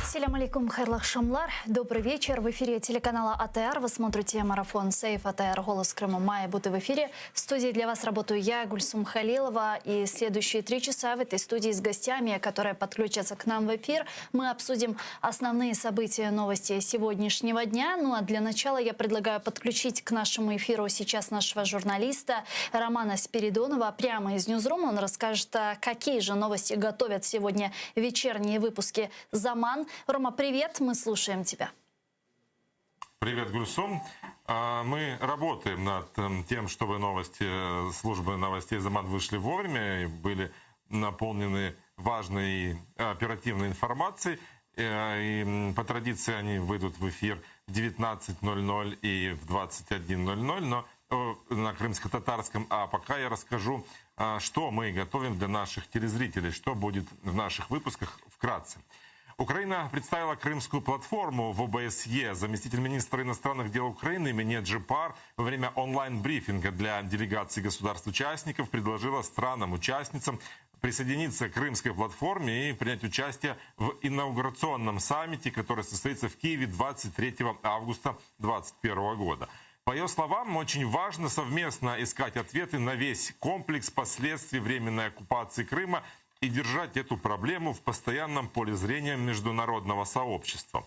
Салям алейкум, хайрлах шамлар. Добрый вечер. В эфире телеканала АТР. Вы смотрите марафон «Сейф АТР. Голос Крыма». Мая Буты в эфире. В студии для вас работаю я, Гульсум Халилова. И следующие 3 часа в этой студии с гостями, которые подключатся к нам в эфир, мы обсудим основные события, новости сегодняшнего дня. Ну а для начала я предлагаю подключить к нашему эфиру сейчас нашего журналиста Романа Спиридонова. Прямо из Ньюзрума он расскажет, какие же новости готовят сегодня вечерние выпуски «Заман». Рома, привет, мы слушаем тебя. Привет, Гульсум. Мы работаем над тем, чтобы новости службы новостей «Заман» вышли вовремя и были наполнены важной и оперативной информацией. И по традиции они выйдут в эфир в 19:00 и в 21:00, но на крымско-татарском. А пока я расскажу, что мы готовим для наших телезрителей, что будет в наших выпусках вкратце. Украина представила крымскую платформу в ОБСЕ. Заместитель министра иностранных дел Украины Мине Джипар во время онлайн-брифинга для делегаций государств-участников предложила странам-участницам присоединиться к крымской платформе и принять участие в инаугурационном саммите, который состоится в Киеве 23 августа 2021 года. По ее словам, очень важно совместно искать ответы на весь комплекс последствий временной оккупации Крыма и держать эту проблему в постоянном поле зрения международного сообщества.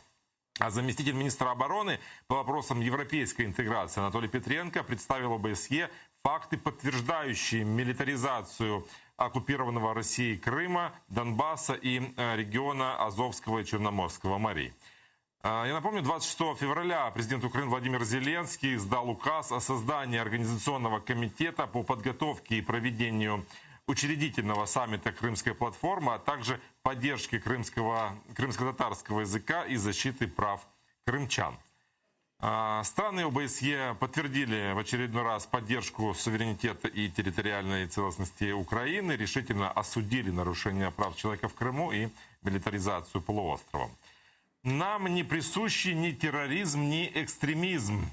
А заместитель министра обороны по вопросам европейской интеграции Анатолий Петренко представил ОБСЕ факты, подтверждающие милитаризацию оккупированного Россией Крыма, Донбасса и региона Азовского и Черноморского морей. Я напомню, 26 февраля президент Украины Владимир Зеленский издал указ о создании организационного комитета по подготовке и проведению учредительного саммита Крымской платформы, а также поддержки крымско-татарского языка и защиты прав крымчан. Страны ОБСЕ подтвердили в очередной раз поддержку суверенитета и территориальной целостности Украины, решительно осудили нарушение прав человека в Крыму и милитаризацию полуострова. Нам не присущи ни терроризм, ни экстремизм.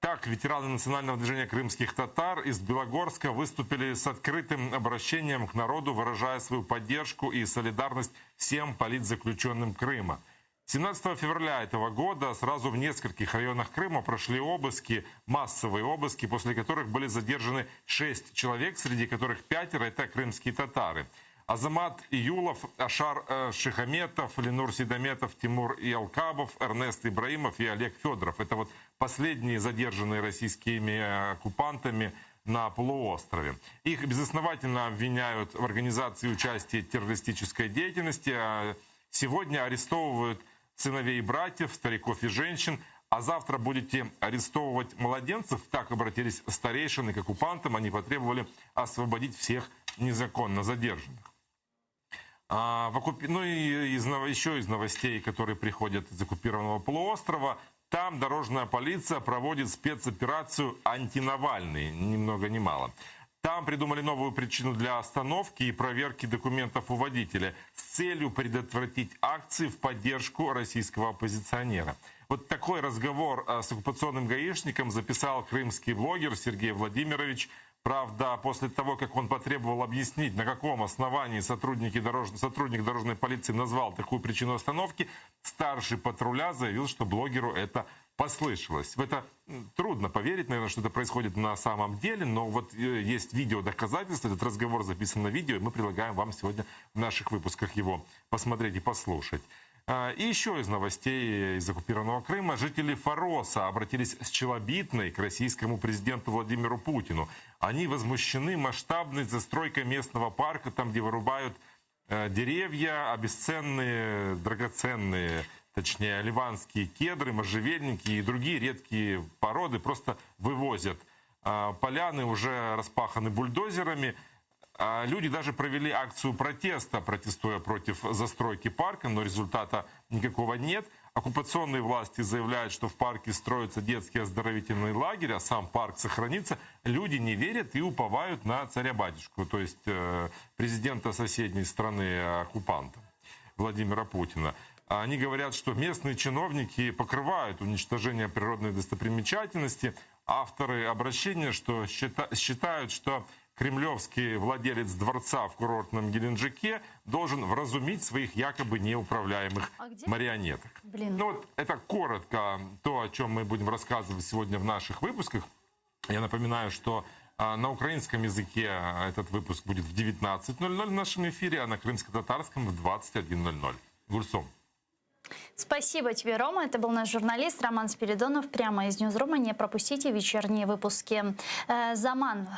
Так, ветераны национального движения крымских татар из Белогорска выступили с открытым обращением к народу, выражая свою поддержку и солидарность всем политзаключенным Крыма. 17 февраля этого года сразу в нескольких районах Крыма прошли обыски, массовые обыски, после которых были задержаны 6 человек, среди которых 5 это крымские татары. Азамат Июлов, Ашар Шихаметов, Ленур Сидометов, Тимур Ялкабов, Эрнест Ибраимов и Олег Федоров. Это вот последние задержанные российскими оккупантами на полуострове. Их безосновательно обвиняют в организации и участии в террористической деятельности. Сегодня арестовывают сыновей и братьев, стариков и женщин. А завтра будете арестовывать младенцев. Так обратились старейшины к оккупантам. Они потребовали освободить всех незаконно задержанных. Ну и еще из новостей, которые приходят из оккупированного полуострова, там дорожная полиция проводит спецоперацию «Антинавальный», ни много ни мало. Там придумали новую причину для остановки и проверки документов у водителя с целью предотвратить акции в поддержку российского оппозиционера. Вот такой разговор с оккупационным гаишником записал крымский блогер Сергей Владимирович. Правда, после того, как он потребовал объяснить, на каком основании сотрудник дорожной полиции назвал такую причину остановки, старший патруля заявил, что блогеру это послышалось. В это трудно поверить, наверное, что это происходит на самом деле, но вот есть видеодоказательства, этот разговор записан на видео, и мы предлагаем вам сегодня в наших выпусках его посмотреть и послушать. И еще из новостей из оккупированного Крыма. Жители Фароса обратились с челобитной к российскому президенту Владимиру Путину. Они возмущены масштабной застройкой местного парка, там, где вырубают деревья, бесценные, драгоценные, точнее, ливанские кедры, можжевельники и другие редкие породы просто вывозят. Поляны уже распаханы бульдозерами. Люди даже провели акцию протеста, протестуя против застройки парка, но результата никакого нет. Оккупационные власти заявляют, что в парке строится детский оздоровительный лагерь, а сам парк сохранится. Люди не верят и уповают на царя-батюшку, то есть президента соседней страны оккупанта Владимира Путина. Они говорят, что местные чиновники покрывают уничтожение природной достопримечательности. Авторы обращения считают, что кремлевский владелец дворца в курортном Геленджике должен вразумить своих якобы неуправляемых марионеток. Ну вот это коротко то, о чем мы будем рассказывать сегодня в наших выпусках. Я напоминаю, что на украинском языке этот выпуск будет в 19:00 в нашем эфире, а на крымско-татарском в 21:00. Гульсум. Спасибо тебе, Рома. Это был наш журналист Роман Спиридонов. Прямо из Ньюзрума. Не пропустите вечерние выпуски. Заман,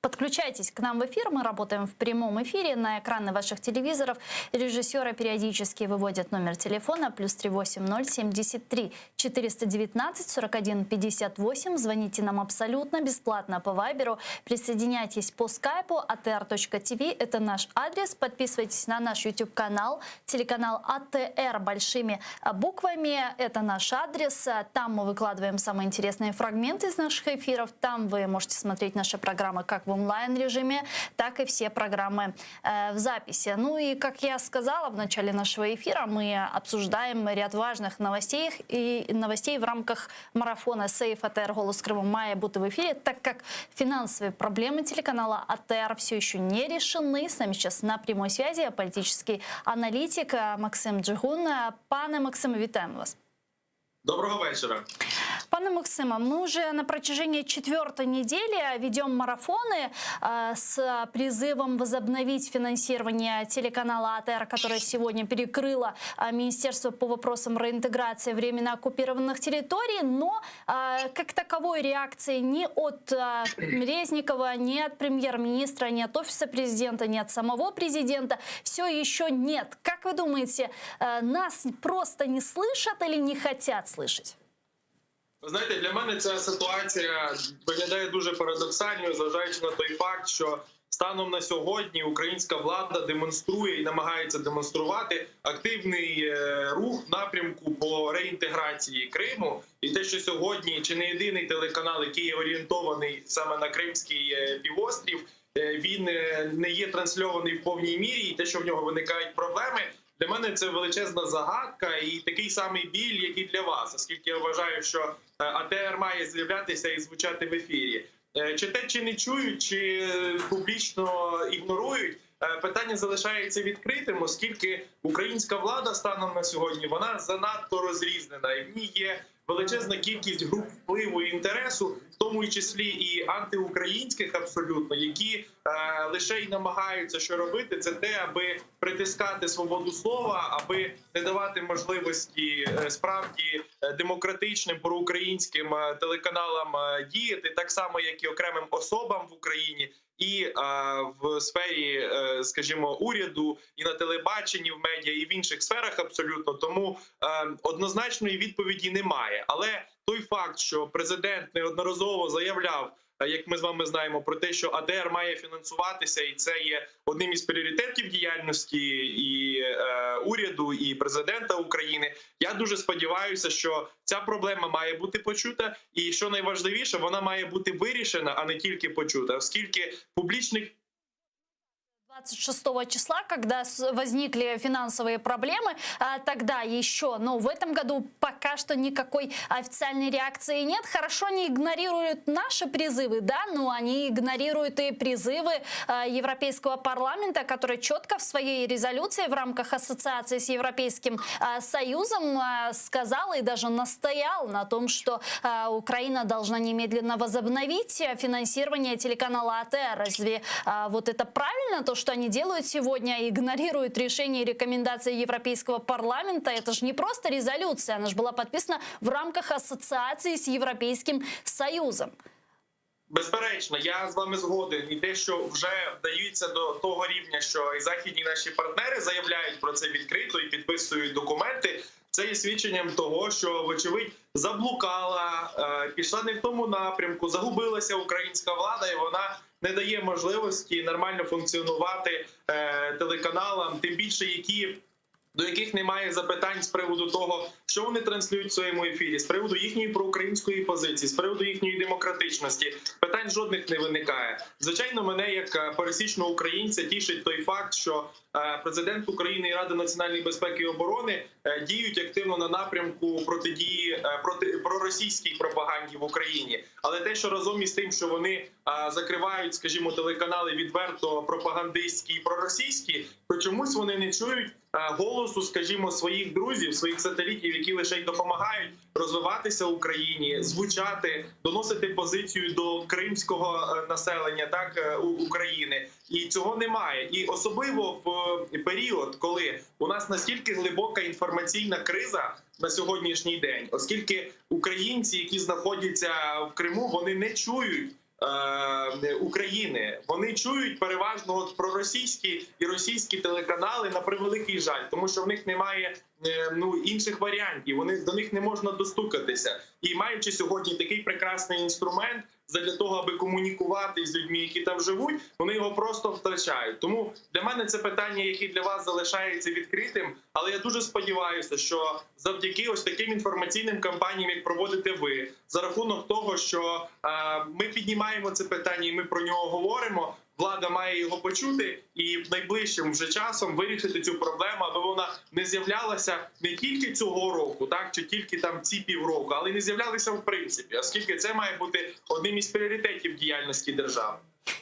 подключайтесь к нам в эфир. Мы работаем в прямом эфире на экраны ваших телевизоров. Режиссеры периодически выводят номер телефона +380 73 419 41 58. Звоните нам абсолютно бесплатно по Вайберу. Присоединяйтесь по скайпу atr.tv. Это наш адрес. Подписывайтесь на наш YouTube-канал. Телеканал АТР большими буквами. Это наш адрес. Там мы выкладываем самые интересные фрагменты из наших эфиров. Там вы можете смотреть наши программы как в онлайн-режиме, так и все программы в записи. Ну и, как я сказала в начале нашего эфира, мы обсуждаем ряд важных новостей в рамках марафона «Сейф АТР. Голос Крыма» має бути в эфире, так как финансовые проблемы телеканала АТР все еще не решены. С нами сейчас на прямой связи политический аналитик Максим Джигун. Пане Максиме, вітаємо вас. Доброго вечера. Пане Максиме, мы уже на протяжении 4-й недели ведем марафоны с призывом возобновить финансирование телеканала АТР, которое сегодня перекрыло Министерство по вопросам реинтеграции временно оккупированных территорий, но как таковой реакции ни от Резникова, ни от премьер-министра, ни от офиса президента, ни от самого президента все еще нет. Как вы думаете, нас просто не слышат или не хотят слышать? Ви знаєте, для мене ця ситуація виглядає дуже парадоксальною, зважаючи на той факт, що станом на сьогодні українська влада демонструє і намагається демонструвати активний рух в напрямку по реінтеграції Криму. І те, що сьогодні чи не єдиний телеканал, який є орієнтований саме на Кримський півострів, він не є трансльований в повній мірі, і те, що в нього виникають проблеми, для мене це величезна загадка і такий самий біль, як і для вас, оскільки я вважаю, що АТР має з'являтися і звучати в ефірі. Чи те, чи не чують, чи публічно ігнорують, питання залишається відкритим, оскільки українська влада станом на сьогодні, вона занадто розрізнена, і в ній є величезна кількість груп впливу і інтересу, в тому числі і антиукраїнських абсолютно, які лише й намагаються що робити, це те, аби притискати свободу слова, аби не давати можливості справді демократичним проукраїнським телеканалам діяти, так само, як і окремим особам в Україні, і в сфері, скажімо, уряду, і на телебаченні, в медіа, і в інших сферах абсолютно. Тому однозначної відповіді немає. Але той факт, що президент неодноразово заявляв, як ми з вами знаємо, про те, що АТР має фінансуватися, і це є одним із пріоритетів діяльності і уряду, і президента України. Я дуже сподіваюся, що ця проблема має бути почута, і, що найважливіше, вона має бути вирішена, а не тільки почута, оскільки публічних 26 числа, когда возникли финансовые проблемы, тогда еще, но в этом году пока что никакой официальной реакции нет. Хорошо, не игнорируют наши призывы, да, но они игнорируют и призывы Европейского парламента, который четко в своей резолюции в рамках ассоциации с Европейским Союзом сказал и даже настоял на том, что Украина должна немедленно возобновить финансирование телеканала АТР. Разве вот это правильно, то, что они делают сегодня, игнорируют решения и рекомендации Европейского парламента? Это же не просто резолюция, она же была подписана в рамках ассоциации с Европейским Союзом. Безперечно, я з вами згоден. І те, що вже вдаються до того рівня, що і західні наші партнери заявляють про це відкрито і підписують документи, це є свідченням того, що, вочевидь, заблукала, пішла не в тому напрямку, загубилася українська влада, і вона не дає можливості нормально функціонувати телеканалам, тим більше до яких немає запитань з приводу того, що вони транслюють в своєму ефірі, з приводу їхньої проукраїнської позиції, з приводу їхньої демократичності. Питань жодних не виникає. Звичайно, мене як пересічного українця тішить той факт, що президент України і Рада національної безпеки і оборони діють активно на напрямку протидії проросійській пропаганді в Україні. Але те, що разом із тим, що вони закривають, скажімо, телеканали відверто пропагандистські і проросійські, то чомусь вони не чують голосу, скажімо, своїх друзів, своїх сателітів, які лише й допомагають розвиватися Україні, звучати, доносити позицію до кримського населення, так, України. І цього немає. І особливо в період, коли у нас настільки глибока інформаційна криза на сьогоднішній день, оскільки українці, які знаходяться в Криму, вони не чують України. Вони чують переважно от проросійські і російські телеканали, на превеликий жаль, тому що в них немає інших варіантів, до них не можна достукатися. І маючи сьогодні такий прекрасний інструмент для того, аби комунікувати з людьми, які там живуть, вони його просто втрачають. Тому для мене це питання, яке для вас залишається відкритим, але я дуже сподіваюся, що завдяки ось таким інформаційним кампаніям, як проводите ви, за рахунок того, що ми піднімаємо це питання і ми про нього говоримо, влада має його почути і найближчим вже часом вирішити цю проблему, аби вона не з'являлася не тільки цього року, так, чи тільки там ці півроку, але й не з'являлася в принципі, оскільки це має бути одним із пріоритетів діяльності держави.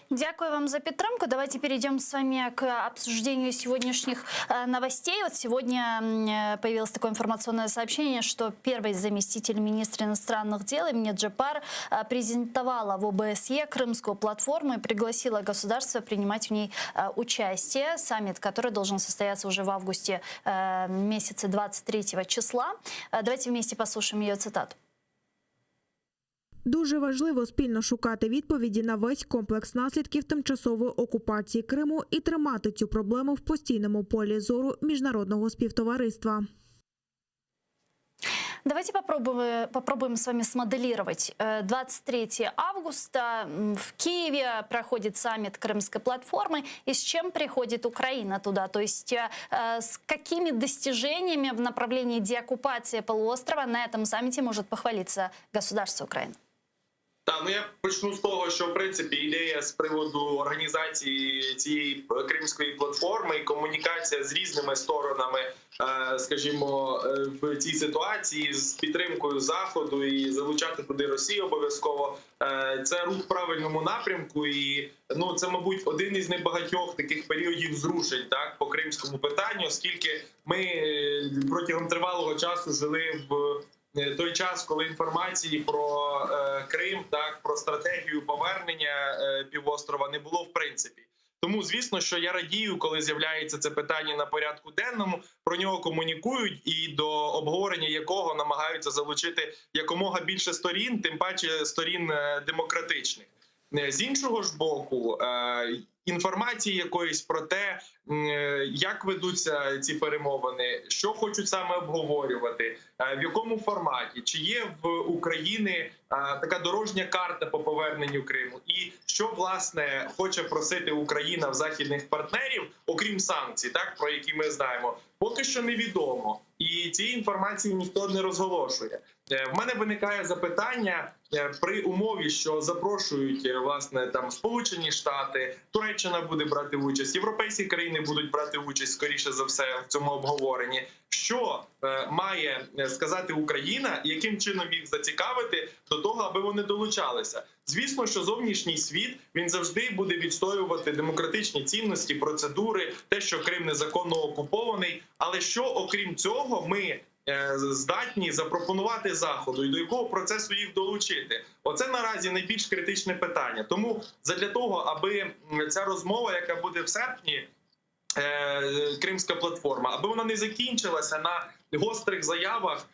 Дякую вам за підтримку. Давайте перейдем с вами к обсуждению сегодняшних новостей. Вот сегодня появилось такое информационное сообщение, что первый заместитель министра иностранных дел имени Джапар презентовала в ОБСЕ крымскую платформу и пригласила государство принимать в ней участие. Саммит, который должен состояться уже в августе месяце 23 числа. Давайте вместе послушаем ее цитату. Дуже важливо спільно шукати відповіді на весь комплекс наслідків тимчасової окупації Криму і тримати цю проблему в постійному полі зору міжнародного співтовариства. Давайте попробуем с вами смоделировать. 23 августа в Киеве проходит саммит Крымской платформы. И с чем приходит Украина туда? То есть с какими достижениями в направлении деоккупации полуострова на этом саммите может похвалиться государство Украины? Так, я почну з того, що в принципі ідея з приводу організації цієї кримської платформи і комунікація з різними сторонами, скажімо, в цій ситуації з підтримкою Заходу і залучати туди Росію обов'язково, це рух в правильному напрямку. І це, мабуть, один із небагатьох таких періодів зрушень, так, по кримському питанню, оскільки ми протягом тривалого часу жили в той час, коли інформації про Крим, так, про стратегію повернення півострова не було в принципі. Тому, звісно, що я радію, коли з'являється це питання на порядку денному, про нього комунікують і до обговорення якого намагаються залучити якомога більше сторін, тим паче сторін демократичних. З іншого ж боку, інформації якоїсь про те, як ведуться ці перемовини, що хочуть саме обговорювати, в якому форматі, чи є в Україні така дорожня карта по поверненню Криму, і що, власне, хоче просити Україна в західних партнерів, окрім санкцій, так, про які ми знаємо, поки що невідомо. І цієї інформації ніхто не розголошує. В мене виникає запитання при умові, що запрошують, власне, там Сполучені Штати, Туреччина буде брати участь, європейські країни будуть брати участь, скоріше за все, в цьому обговоренні. Що має сказати Україна, яким чином їх зацікавити до того, аби вони долучалися? Звісно, що зовнішній світ, він завжди буде відстоювати демократичні цінності, процедури, те, що Крим незаконно окупований. Але що, окрім цього, ми здатні запропонувати Заходу і до якого процесу їх долучити? Оце наразі найбільш критичне питання. Тому задля того, аби ця розмова, яка буде в серпні, Кримська платформа, аби вона не закінчилася на гострих заявах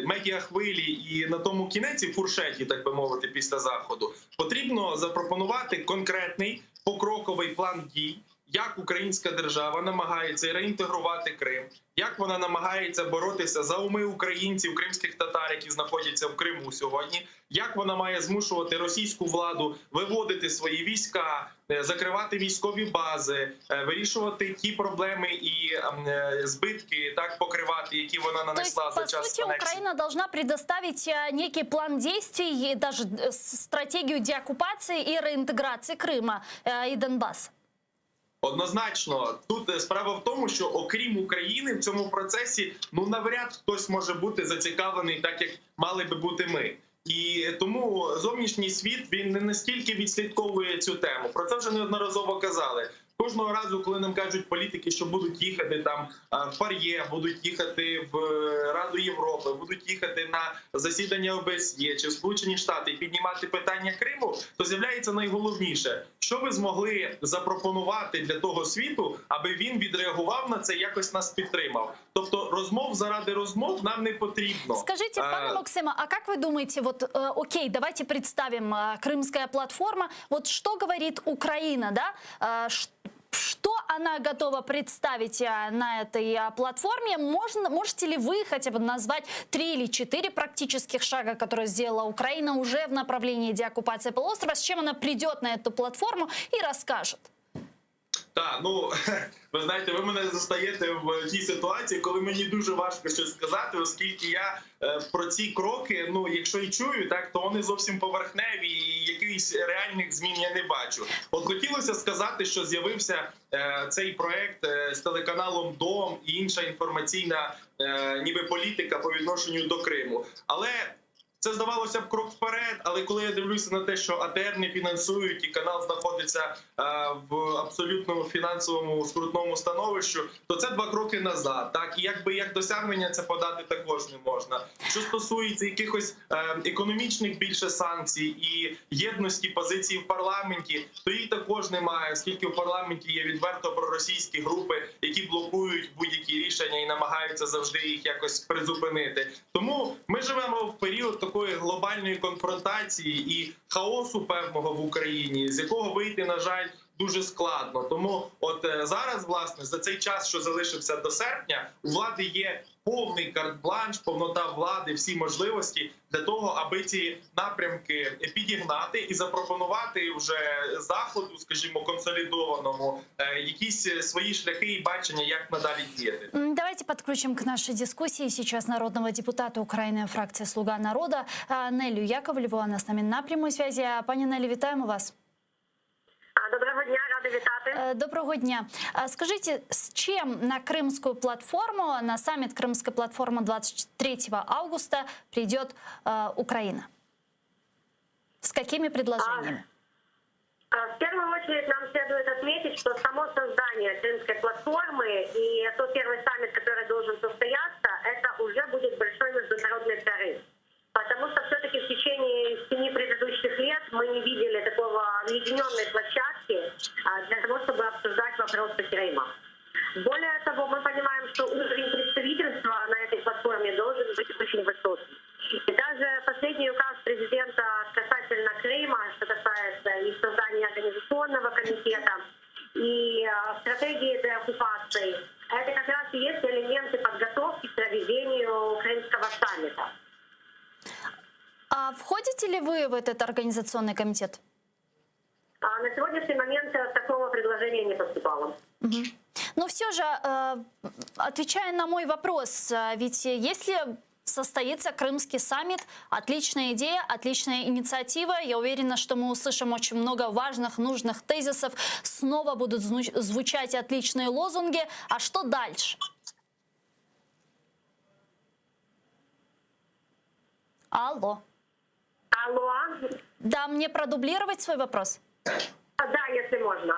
медіахвилі і на тому кінеці фуршеті, так би мовити, після Заходу, потрібно запропонувати конкретний покроковий план дій, як українська держава намагається реінтегрувати Крим, як вона намагається боротися за уми українців, кримських татар, які знаходяться в Криму сьогодні, як вона має змушувати російську владу виводити свої війська, закривати військові бази, вирішувати ті проблеми і збитки, так, покривати, які вона нанесла за час анексії. То есть, по сути, Украина должна предоставить некий план действий, даже стратегию деоккупации и реинтеграции Крыма и Донбасса? Однозначно, тут справа в тому, що окрім України в цьому процесі навряд хтось може бути зацікавлений, так як мали би бути ми. І тому зовнішній світ він не настільки відслідковує цю тему. Про це вже неодноразово казали. Кожного разу, коли нам кажуть політики, що будуть їхати там в ПАРЄ, будуть їхати в Раду Європи, будуть їхати на засідання ОБСЄ чи в Сполучені Штати і піднімати питання Криму, то з'являється найголовніше, що ви змогли запропонувати для того світу, аби він відреагував на це, якось нас підтримав. Тобто розмов заради розмов нам не потрібно. Скажите, пане Максима, а как вы думаете, вот окей, давайте представим Крымская платформа, вот что говорит Украина, да? Что она готова представить на этой платформе? Можете ли вы хотя бы назвать 3 или 4 практических шага, которые сделала Украина уже в направлении деоккупации полуострова, с чем она придет на эту платформу и расскажет? Так, ви знаєте, ви мене застаєте в тій ситуації, коли мені дуже важко щось сказати, оскільки я про ці кроки, якщо і чую, так, то вони зовсім поверхневі і якихось реальних змін я не бачу. От хотілося сказати, що з'явився цей проект з телеканалом «Дом» і інша інформаційна ніби політика по відношенню до Криму. Але це здавалося б крок вперед, але коли я дивлюся на те, що АТР не фінансують і канал знаходиться в абсолютному фінансовому скрутному становищі, то це 2 кроки назад. Так, і як досягнення це подати також не можна. Що стосується якихось економічних більше санкцій і єдності позицій в парламенті, то її також немає, оскільки в парламенті є відверто проросійські групи, які блокують будь-які рішення і намагаються завжди їх якось призупинити. Тому ми живемо в період такої глобальної конфронтації і хаосу певного в Україні, з якого вийти, на жаль, дуже складно. Тому от зараз, власне, за цей час, що залишився до серпня, у влади є повний карт-бланш, повнота влади, всі можливості для того, аби ці напрямки підігнати і запропонувати вже Заходу, скажімо, консолідованому, якісь свої шляхи і бачення, як надалі діяти. Давайте подключим к нашей дискуссии сейчас народного депутата Украины, фракция «Слуга народа» Нелю Яковлеву. Она с нами на прямой связи. Пані Нелі, вітаємо вас. Доброго дня, рада вітати. Доброго дня. Скажите, с чем на Крымскую платформу, на саммит Крымская платформа 23 августа придет Украина? С какими предложениями? В первую очередь нам следует отметить, что само создание Крымской платформы и тот первый саммит, который должен состояться, это уже будет большой международный прорыв. Потому что все-таки в течение 7 предыдущих лет мы не видели такого объединенной площадки для того, чтобы обсуждать вопросы Крыма. Более того, мы понимаем, что уровень представительства на этой платформе должен быть очень высокий. И даже последний указ президента касательно Крыма, что касается и создания организационного комитета, и стратегии деоккупации, это как раз и есть элементы подготовки к проведению Крымского саммита. А входите ли вы в этот организационный комитет? На сегодняшний момент такого предложения не поступало. Угу. Но все же, отвечая на мой вопрос, ведь если состоится Крымский саммит, отличная идея, отличная инициатива. Я уверена, что мы услышим очень много важных, нужных тезисов. Снова будут звучать отличные лозунги. А что дальше? Алло. Алло. Да, мне продублировать свой вопрос? Да, если можно.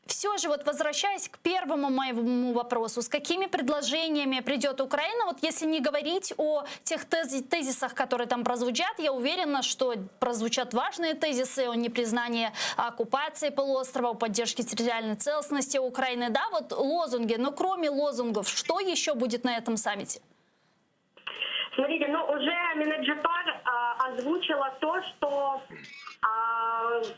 Все же, вот возвращаясь к первому моему вопросу, с какими предложениями придет Украина, вот если не говорить о тех тезисах, которые там прозвучат, я уверена, что прозвучат важные тезисы о непризнании оккупации полуострова, о поддержке территориальной целостности Украины, да, вот лозунги, но кроме лозунгов, что еще будет на этом саммите? Смотрите, уже Минэджипар озвучила то, что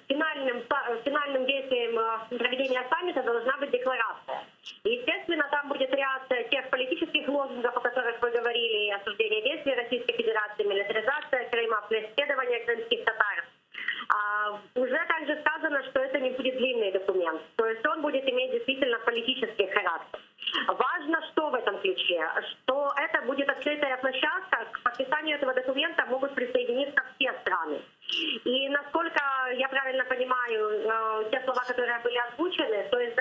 финальным действием проведения саммита должна быть декларация. Естественно, там будет ряд тех политических лозунгов, о которых вы говорили, осуждение действий Российской Федерации, милитаризация Крыма, преследование крымских татар. Уже также сказано, что это не будет длинный документ, то есть он будет иметь действительно политический характер. Важно, что в этом ключе, что это будет открытая площадка, к подписанию этого документа могут присоединиться все страны. И насколько я правильно понимаю те слова, которые были озвучены, то есть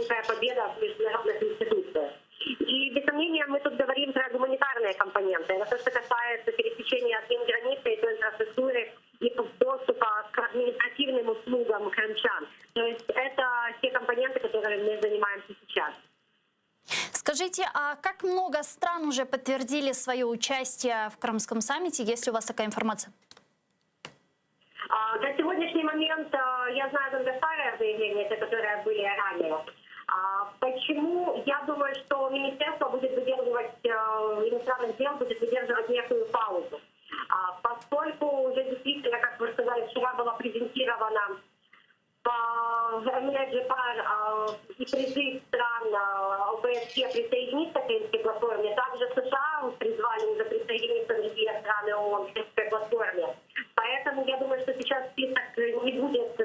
маленькая победа в международных институциях. И, без сомнения, мы тут говорим про гуманитарные компоненты. Это то, что касается пересечения админграницы и той инфраструктуры и доступа к административным услугам крымчан. То есть это те компоненты, которыми мы занимаемся сейчас. Скажите, а как много стран уже подтвердили свое участие в Крымском саммите, есть ли у вас такая информация? На сегодняшний момент я знаю только старые заявления, те, которые были ранее. Почему? Я думаю, что министерство будет выдерживать, иностранных дел будет выдерживать некую паузу. Поскольку уже действительно, как вы сказали, вчера была презентирована и призыв стран ОБСЕ присоединиться к Крымской платформе. Также США призвали уже присоединиться другие страны ООН к Крымской платформе. Поэтому я думаю, что сейчас список не будет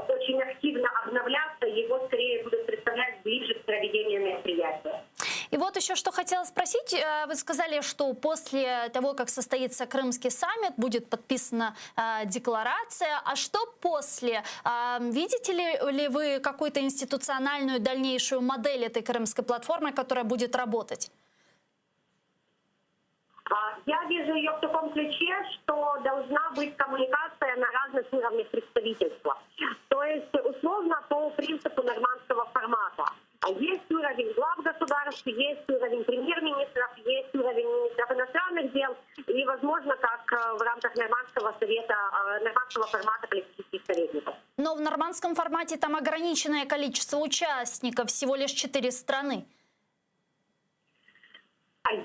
очень активно обновляться, его скорее будут представлять ближе к проведению мероприятия. И вот еще что хотела спросить. Вы сказали, что после того, как состоится Крымский саммит, будет подписана декларация. А что после? Видите ли вы какую-то институциональную дальнейшую модель этой крымской платформы, которая будет работать? Я вижу ее в таком ключе, что должна быть коммуникация на разных уровнях представительства. То есть, условно, по принципу нормандского формата. Есть уровень глав государств, есть уровень премьер-министров, есть уровень министров иностранных дел и, возможно, как в рамках нормандского совета, нормандского формата политических советников. Но в нормандском формате там ограниченное количество участников, всего лишь 4 страны.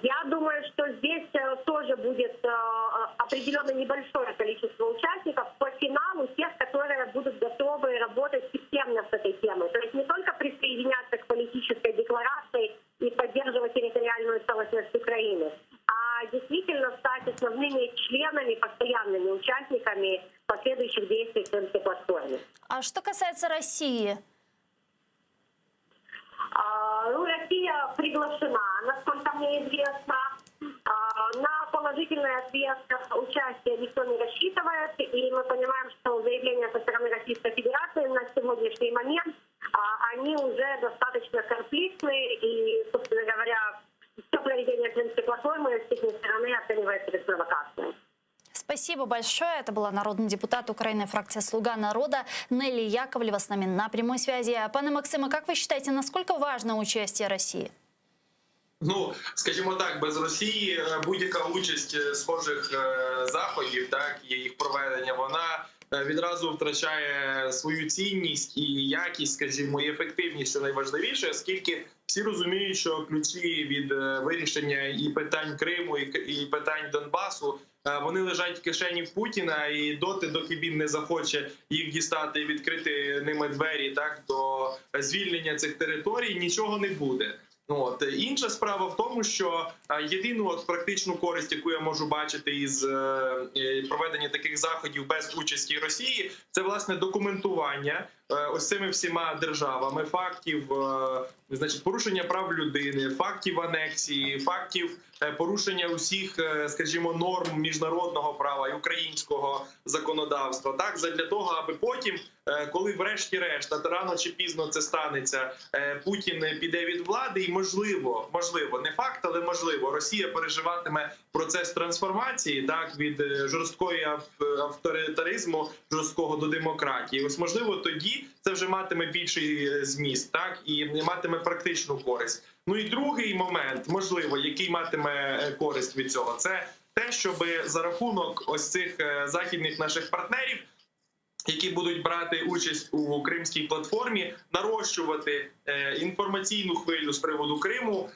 Я думаю, что здесь тоже будет определенно небольшое количество участников по финалу, тех, которые будут готовы работать системно с этой темой. То есть не только присоединяться к политической декларации и поддерживать территориальную целостность Украины, а действительно стать основными членами, постоянными участниками последующих действий в Крымской платформе. А что касается России? Россия приглашена, насколько мне известно. На положительный ответ участия никто не рассчитывает, и мы понимаем, что заявления со стороны Российской Федерации на сегодняшний момент, они уже достаточно конфликтны, и, собственно говоря, все проведение Крымской платформы с их стороны оценивается как провокация. Спасибо большое. Это была народный депутат Украины, фракция «Слуга народа» Нелли Яковлева с нами на прямой связи. Пане Максиме, как вы считаете, насколько важно участие России? Ну, скажімо так, без Росії будь-яка участь схожих заходів, так, і їх проведення, вона відразу втрачає свою цінність і якість, скажімо, і ефективність, що найважливіше, оскільки всі розуміють, що ключі від вирішення і питань Криму, і питань Донбасу, вони лежать в кишені в Путіна, і доки він не захоче їх дістати і відкрити ними двері, так, до звільнення цих територій, нічого не буде. От. Інша справа в тому, що єдину практичну користь, яку я можу бачити із проведення таких заходів без участі Росії, це, власне, документування ось цими всіма державами фактів, значить, порушення прав людини, фактів анексії, фактів порушення усіх, скажімо, норм міжнародного права і українського законодавства, так, задля того, аби потім, коли врешті-решт, а рано чи пізно це станеться, Путін піде від влади і, можливо, не факт, але можливо, Росія переживатиме процес трансформації, так, від жорсткої авторитаризму, жорсткого до демократії. Ось, можливо, тоді це вже матиме більший зміст, так, і матиме практичну користь. Ну і другий момент, можливо, який матиме користь від цього, це те, щоб за рахунок ось цих західних наших партнерів, які будуть брати участь у Кримській платформі, нарощувати інформаційну хвилю з приводу Криму,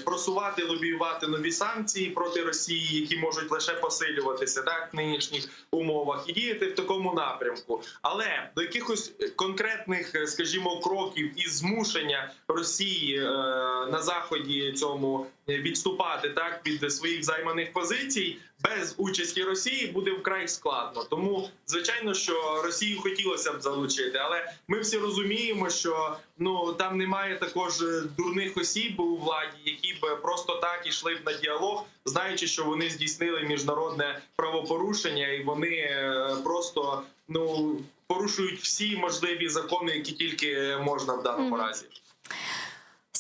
просувати, лобіювати нові санкції проти Росії, які можуть лише посилюватися, так, в нинішніх умовах, і діяти в такому напрямку. Але до якихось конкретних, скажімо, кроків і змушення Росії на Заході цьому відступати, так, від своїх займаних позицій без участі Росії буде вкрай складно. Тому, звичайно, що Росію хотілося б залучити, але ми всі розуміємо, що там немає також дурних осіб у владі, які б просто так ішли б на діалог, знаючи, що вони здійснили міжнародне правопорушення, і вони просто порушують всі можливі закони, які тільки можна в даному разі.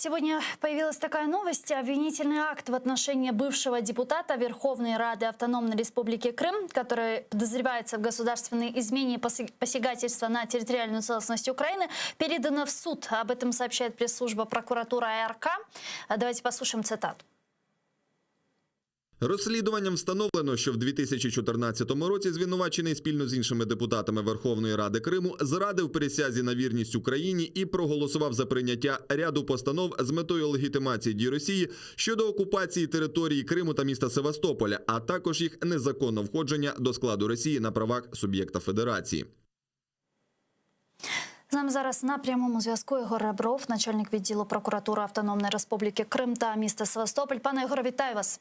Сегодня появилась такая новость. Обвинительный акт в отношении бывшего депутата Верховной Рады Автономной Республики Крым, который подозревается в государственной измене и посягательства на территориальную целостность Украины, передано в суд. Об этом сообщает пресс-служба прокуратуры АРК. Давайте послушаем цитату. Розслідуванням встановлено, що в 2014 році звинувачений спільно з іншими депутатами Верховної Ради Криму зрадив присязі на вірність Україні і проголосував за прийняття ряду постанов з метою легітимації дій Росії щодо окупації території Криму та міста Севастополя, а також їх незаконного входження до складу Росії на правах суб'єкта федерації. З нами зараз на прямому зв'язку Ігор Ребров, начальник відділу прокуратури Автономної Республіки Крим та міста Севастополь. Пане Ігоре, вітаю вас.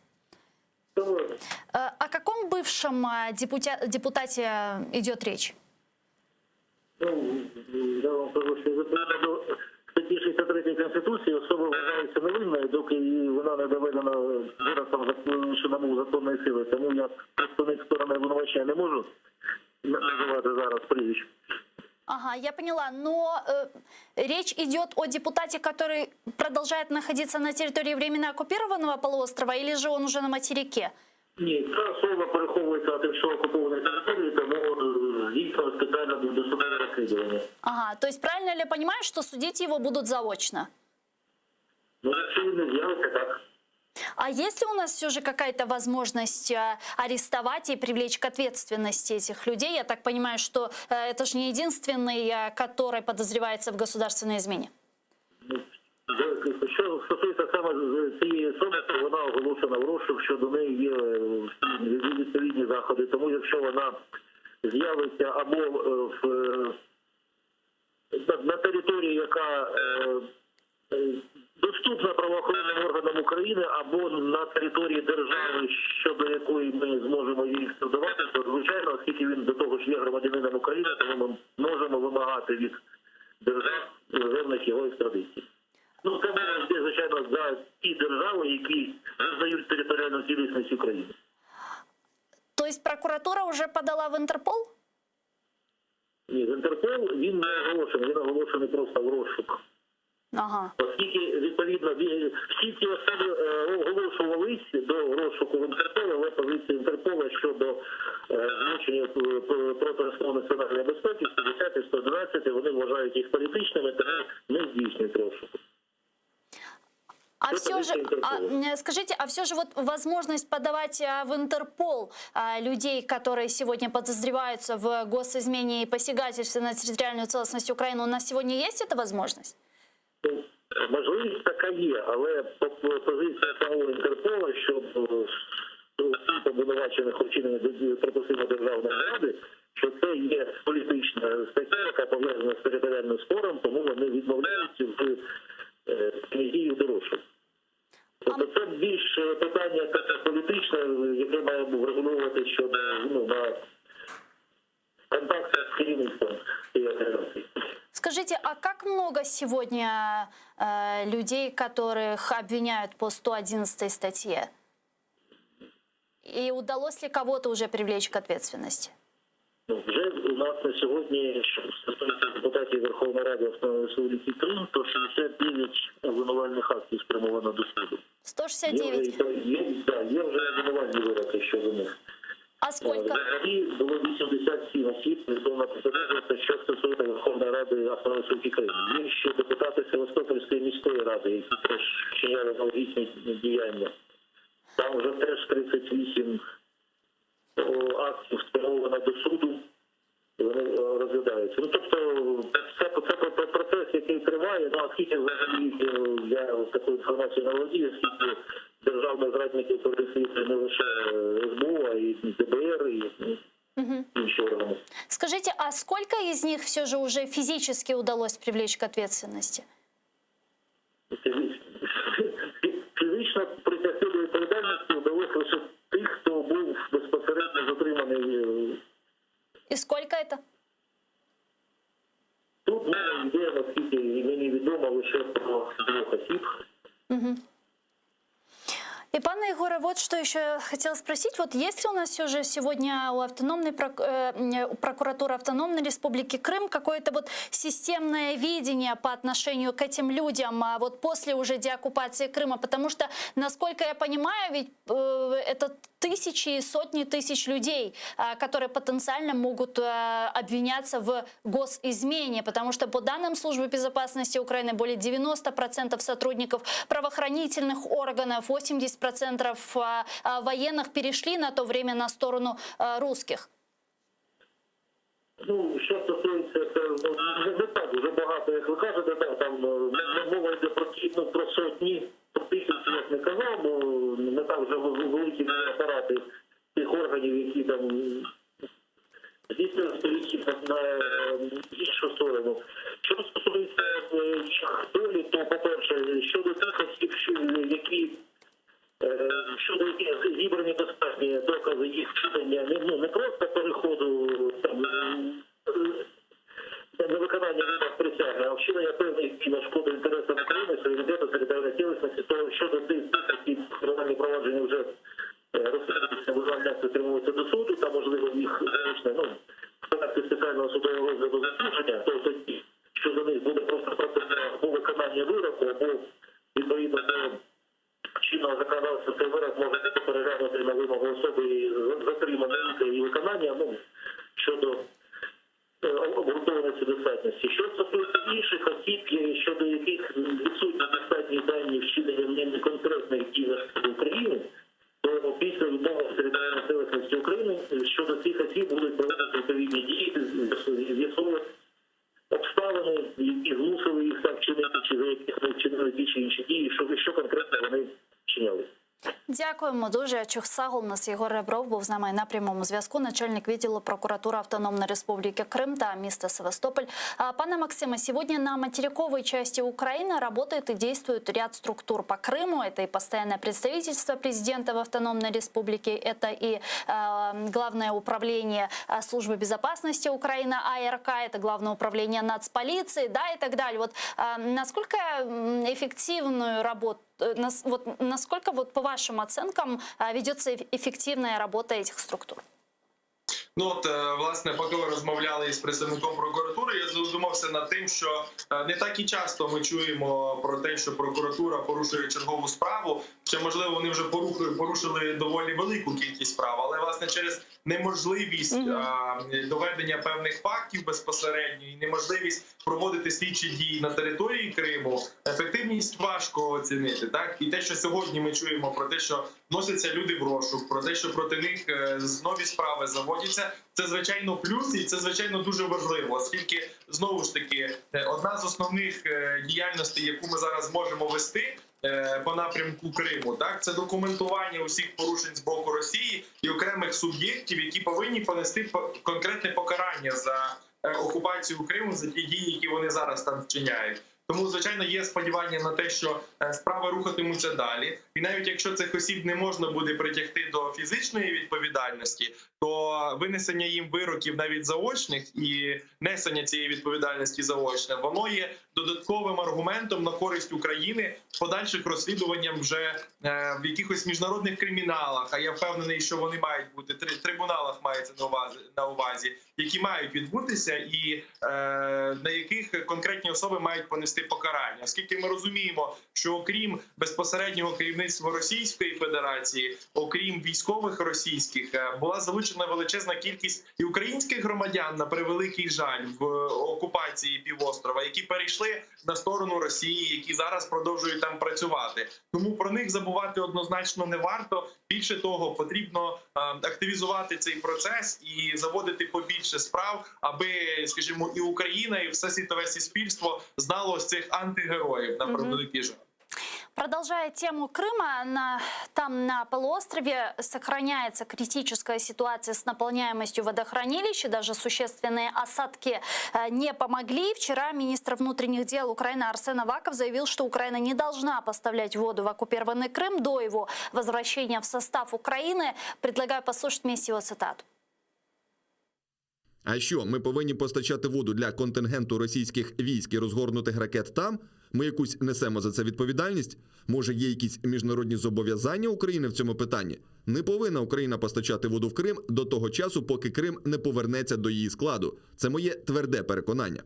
О каком бывшем депутате идет речь? Ну, я вам кажу, що відповідно до статті 63 Конституції особа вважається невинною, доки вона не доведена вироком чинному законної сили. Тому я представник сторони обвинувачення не можу називати зараз прізвище. Ага, я поняла. Но речь идет о депутате, который продолжает находиться на территории временно оккупированного полуострова, или же он уже на материке? Ні, ця особа переховується на тимчасово окупованій території, тому здійснено спеціальне досудове розслідування. Ага, то есть правильно ли я понимаю, что судить его будут заочно? Ну, якщо він не з'явиться, так. А есть ли у нас все же какая-то возможность арестовать и привлечь к ответственности этих людей? Я так понимаю, что это же не единственный, который подозревается в государственной измене. Що стосується саме цієї особи, то вона оголошена в розшук, що до неї є відповідні заходи. Тому якщо вона з'явиться або на території, яка доступна правоохоронним органам України, або на території держави, щодо якої ми зможемо її судувати, то, звичайно, оскільки він до того ж є громадянином України, то ми можемо вимагати від держав іноземних його екстрадиції. Ну, це мова йде, звичайно, за ті держави, які визнають територіальну цілісність України. То есть прокуратура уже подала в Интерпол? Ні, в Інтерпол він не оголошений, він оголошений просто в розшук. Ага. Оскільки, відповідно, всі ці особи оголошувались до розшуку в Інтерполі, але позиція Інтерпола щодо злочинів проти основ національної безпеки, 110 і 111, вони вважають їх політичними, тому не здійснюють розшуку. А все же, скажите, а все же вот возможность подавать в Интерпол людей, которые сегодня подозреваются в госизмене и посягательстве на территориальную целостность Украины, у нас сегодня есть эта возможность? Можливість така є, але позиція самого Інтерпола щодо обвинувачених вчинення припустимо державної ради, що це є політична стаття, яка пов'язана з територіальним спором, тому вони відмовляються в прийнятті до розшуку. Тобто це більш питання політичне, яке має врегулювати щодо на контактах з керівництвом цієї організації. Скажите, а как много сегодня людей, которых обвиняют по 111 статье? И удалось ли кого-то уже привлечь к ответственности? Вже у нас на сьогодні, що стосується депутатів Верховної Ради Автономної Республіки Крим, то 69 обвинувальних актів спрямовано до суду. 169? Є вже обвинувальні вироки щодо них. А сколько? Взагалі було 87 осіб, відомо підозрюється, що стосується Верховної Ради Автономної Республіки Крим. Є ще депутати Севастопольської міської ради, які теж вчиняли аналогічні діяння. Там вже теж 38 актів спрямовано до суду, і вони розглядаються. Ну, тобто, це процес, який триває, ну, оскільки взагалі я такою інформацією не володію, оскільки державних зрадників переслідує не лише СБУ, а і ДБР, і інші органи. Скажите, а сколько из них все же уже физически удалось привлечь к ответственности? Фізично притягти до відповідальності вдалося лише тих, хто був безпосередньо затриманий. И сколько это? Тут мова йде, наскільки мені відомо, лише про 2 осіб. И, пане Егоре, вот что еще хотела спросить. Вот есть ли у нас все же сегодня у у прокуратуры Автономной Республики Крым какое-то вот системное видение по отношению к этим людям вот после уже деоккупации Крыма? Потому что, насколько я понимаю, ведь это тысячи и сотни тысяч людей, которые потенциально могут обвиняться в госизмене, потому что по данным Службы безопасности Украины более 90% сотрудников правоохранительных органов, 80% военных перешли на то время на сторону русских. Ну, що стосується, це не так вже багато, як ви кажете, там мова йде про сотні, про тисячі, як не казав, бо не так вже великі апарати тих органів, які там здійснюють поліції на іншу сторону. Що стосується їх долі, то, по-перше, щодо тих осіб, щодо яких зібрані достатні докази їх вчинення, не просто переходу там, на виконання вимог присяги, а вчинення певних дій на шкоду інтересам України, суверенітету, територіальної цілісності, то щодо тих, які кримінальні провадження вже розслідуються, визнання отримуються до суду, та можливо їх заочне, в порядку спеціального судового розгляду засудження, то тоді, що за них буде просто процедура або виконання вироку, або відповідно до чинного законодавства цей вирок може бути переглянути на вимогу особи і затримання і виконання, щодо обґрунтованості достатності. Що стосується інших осіб, щодо яких відсутні достатні дані вчинення ними конкретних дій на шкоду України, то після відмови територіальної цілісності України щодо цих осіб будуть проводити відповідні дії, з'ясовувати обставини, які змусили їх так вчинити, чи за яких вони вчинили ті чи інші дії, що конкретно вони вчиняли. Дякуємо дуже. Чухсагул, у нас Єгор Ребров був з нами на прямому зв'язку, начальник відділу прокуратури Автономной Республики Крым та места Севастополь. Пане Максиме, сегодня на материковой части Украины работает и действует ряд структур по Крыму. Это и постоянное представительство президента в Автономной Республике, это и Главное управление Службы безопасности Украины, АРК, это Главное управление нацполиции, да, и так далее. Вот насколько эффективную работу, насколько вот по вашим оценкам ведется эффективная работа этих структур? Власне, поки ви розмовляли із представником прокуратури, я задумався над тим, що не так і часто ми чуємо про те, що прокуратура порушує чергову справу, що, можливо, вони вже порушили доволі велику кількість справ, але, власне, через неможливість доведення певних фактів безпосередньо і неможливість проводити слідчі дії на території Криму, ефективність важко оцінити. Так? І те, що сьогодні ми чуємо про те, що вносяться люди в розшук, про те, що проти них нові справи заводяться, це, звичайно, плюс, і це, звичайно, дуже важливо, оскільки, знову ж таки, одна з основних діяльностей, яку ми зараз можемо вести по напрямку Криму, так, це документування усіх порушень з боку Росії і окремих суб'єктів, які повинні понести конкретне покарання за окупацію Криму, за ті дії, які вони зараз там вчиняють. Тому, звичайно, є сподівання на те, що справи рухатимуться далі. І навіть якщо цих осіб не можна буде притягти до фізичної відповідальності, то винесення їм вироків навіть заочних і несення цієї відповідальності заочне, воно є додатковим аргументом на користь України в подальших розслідуванням вже в якихось міжнародних криміналах, а я впевнений, що вони мають бути, трибуналах мається на увазі, які мають відбутися і на яких конкретні особи мають понести покарання. Оскільки ми розуміємо, що окрім безпосереднього керівництва Російської Федерації, окрім військових російських, була залучена величезна кількість і українських громадян, на превеликий жаль, в окупації півострова, які перейшли на сторону Росії, які зараз продовжують там працювати. Тому про них забувати однозначно не варто. Більше того, потрібно активізувати цей процес і заводити побільше справ, аби, скажімо, і Україна, і все світове суспільство знало ось цих антигероїв, на превеликий жаль. Продолжая тему Крыма, там на полуострове сохраняется критическая ситуация с наполняемостью водохранилищ, и даже существенные осадки не помогли. Вчера министр внутренних дел Украины Арсен Аваков заявил, что Украина не должна поставлять воду в оккупированный Крым до его возвращения в состав Украины. Предлагаю послушать вместе его цитату. А що, ми повинні постачати воду для контингенту російських військ і розгорнутих ракет там? Ми якусь несемо за це відповідальність? Може, є якісь міжнародні зобов'язання України в цьому питанні? Не повинна Україна постачати воду в Крим до того часу, поки Крим не повернеться до її складу. Це моє тверде переконання.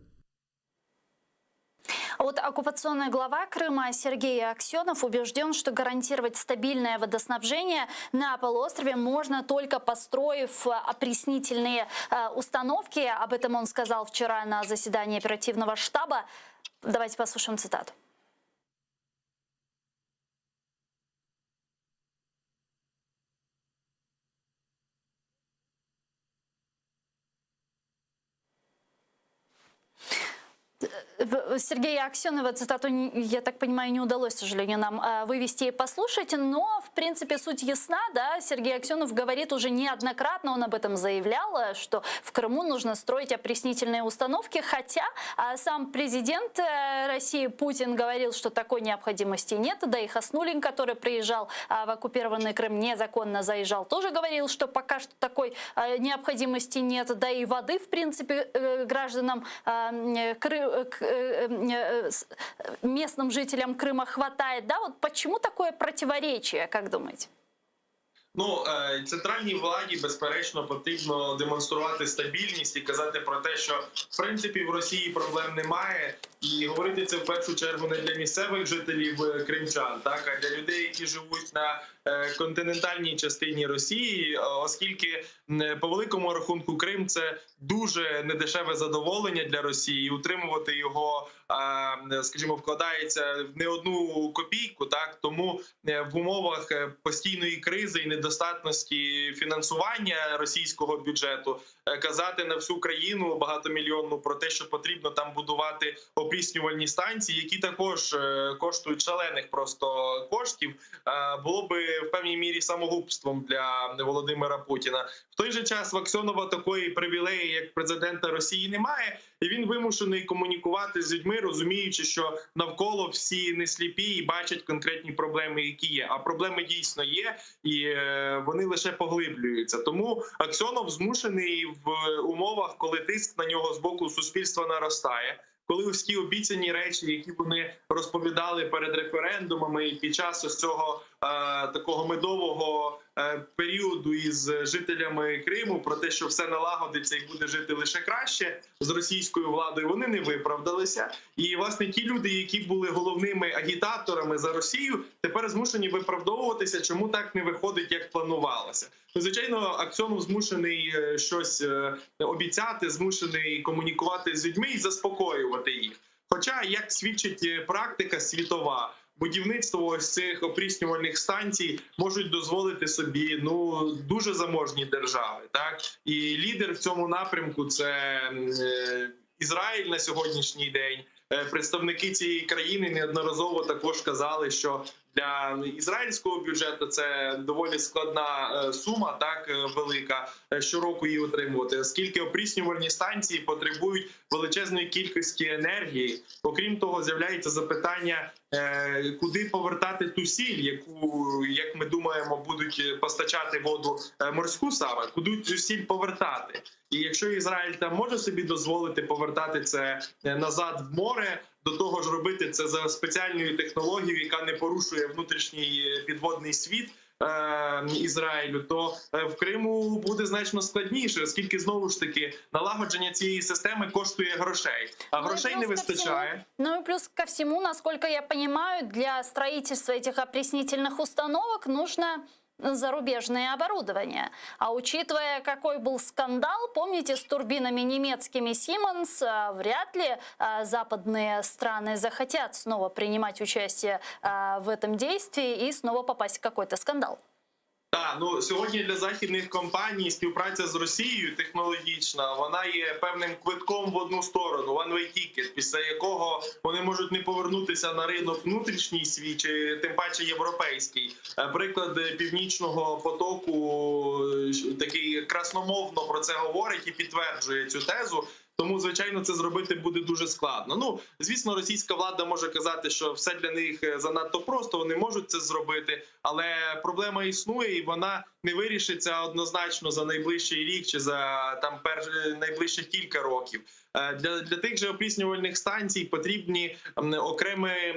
А вот оккупационный глава Крыма Сергей Аксенов убежден, что гарантировать стабильное водоснабжение на полуострове можно только построив опреснительные установки. Об этом он сказал вчера на заседании оперативного штаба. Давайте послушаем цитату. Сергея Аксенова цитату, я так понимаю, не удалось, к сожалению, нам вывести и послушать, но, в принципе, суть ясна, да, Сергей Аксенов говорит уже неоднократно, он об этом заявлял, что в Крыму нужно строить опреснительные установки, хотя сам президент России Путин говорил, что такой необходимости нет, да и Хаснуллин, который приезжал в оккупированный Крым, незаконно заезжал, тоже говорил, что пока что такой необходимости нет, да и воды, в принципе, гражданам местным жителям Крыма хватает, да? Вот почему такое противоречие, как думаете? Ну, центральній владі, безперечно, потрібно демонструвати стабільність і казати про те, що, в принципі, в Росії проблем немає. І говорити це в першу чергу не для місцевих жителів кримчан, так, а для людей, які живуть на континентальній частині Росії, оскільки по великому рахунку Крим – це дуже недешеве задоволення для Росії. Утримувати його, скажімо, вкладається в не одну копійку, так, тому в умовах постійної кризи і недостатності фінансування російського бюджету казати на всю країну багатомільйонну про те, що потрібно там будувати опріснювальні станції, які також коштують шалених просто коштів, було би в певній мірі самогубством для Володимира Путіна. В той же час в Аксьонова такої привілеї, як президента Росії, немає, і він вимушений комунікувати з людьми, розуміючи, що навколо всі не сліпі і бачать конкретні проблеми, які є. А проблеми дійсно є, і вони лише поглиблюються. Тому Аксьонов змушений в умовах, коли тиск на нього з боку суспільства наростає, коли ось ті обіцяні речі, які вони розповідали перед референдумами і під час ось цього такого медового періоду із жителями Криму про те, що все налагодиться і буде жити лише краще з російською владою, вони не виправдалися. І, власне, ті люди, які були головними агітаторами за Росію, тепер змушені виправдовуватися, чому так не виходить, як планувалося. Ну, звичайно, Аксьонов змушений щось обіцяти, змушений комунікувати з людьми і заспокоювати їх. Хоча, як свідчить практика світова, будівництво ось цих опріснювальних станцій можуть дозволити собі дуже заможні держави, так, і лідер в цьому напрямку – це Ізраїль на сьогоднішній день. Представники цієї країни неодноразово також казали, що для ізраїльського бюджету це доволі складна сума, так велика, щороку її отримувати, оскільки опріснювальні станції потребують величезної кількості енергії. Окрім того, з'являється запитання, куди повертати ту сіль, яку, як ми думаємо, будуть постачати воду морську саме, куди цю сіль повертати. І якщо Ізраїль там може собі дозволити повертати це назад в море, до того ж робити це за спеціальною технологією, яка не порушує внутрішній підводний світ Ізраїлю, то в Криму буде значно складніше, оскільки, знову ж таки, налагодження цієї системи коштує грошей, а грошей не вистачає. Ну и плюс ко всему, насколько я понимаю, для строительства этих опреснительных установок нужно зарубежное оборудование. А учитывая, какой был скандал, помните, с турбинами немецкими Siemens, вряд ли западные страны захотят снова принимать участие в этом действии и снова попасть в какой-то скандал. Так, ну сьогодні для західних компаній співпраця з Росією технологічна, вона є певним квитком в одну сторону, one-way ticket, після якого вони можуть не повернутися на ринок внутрішній свій, чи тим паче європейський. Приклад Північного потоку такий красномовно про це говорить і підтверджує цю тезу. Тому, звичайно, це зробити буде дуже складно. Ну, звісно, російська влада може казати, що все для них занадто просто, вони можуть це зробити, але проблема існує і вона не вирішиться однозначно за найближчий рік чи за найближчих кілька років. Для тих же опріснювальних станцій потрібні окреме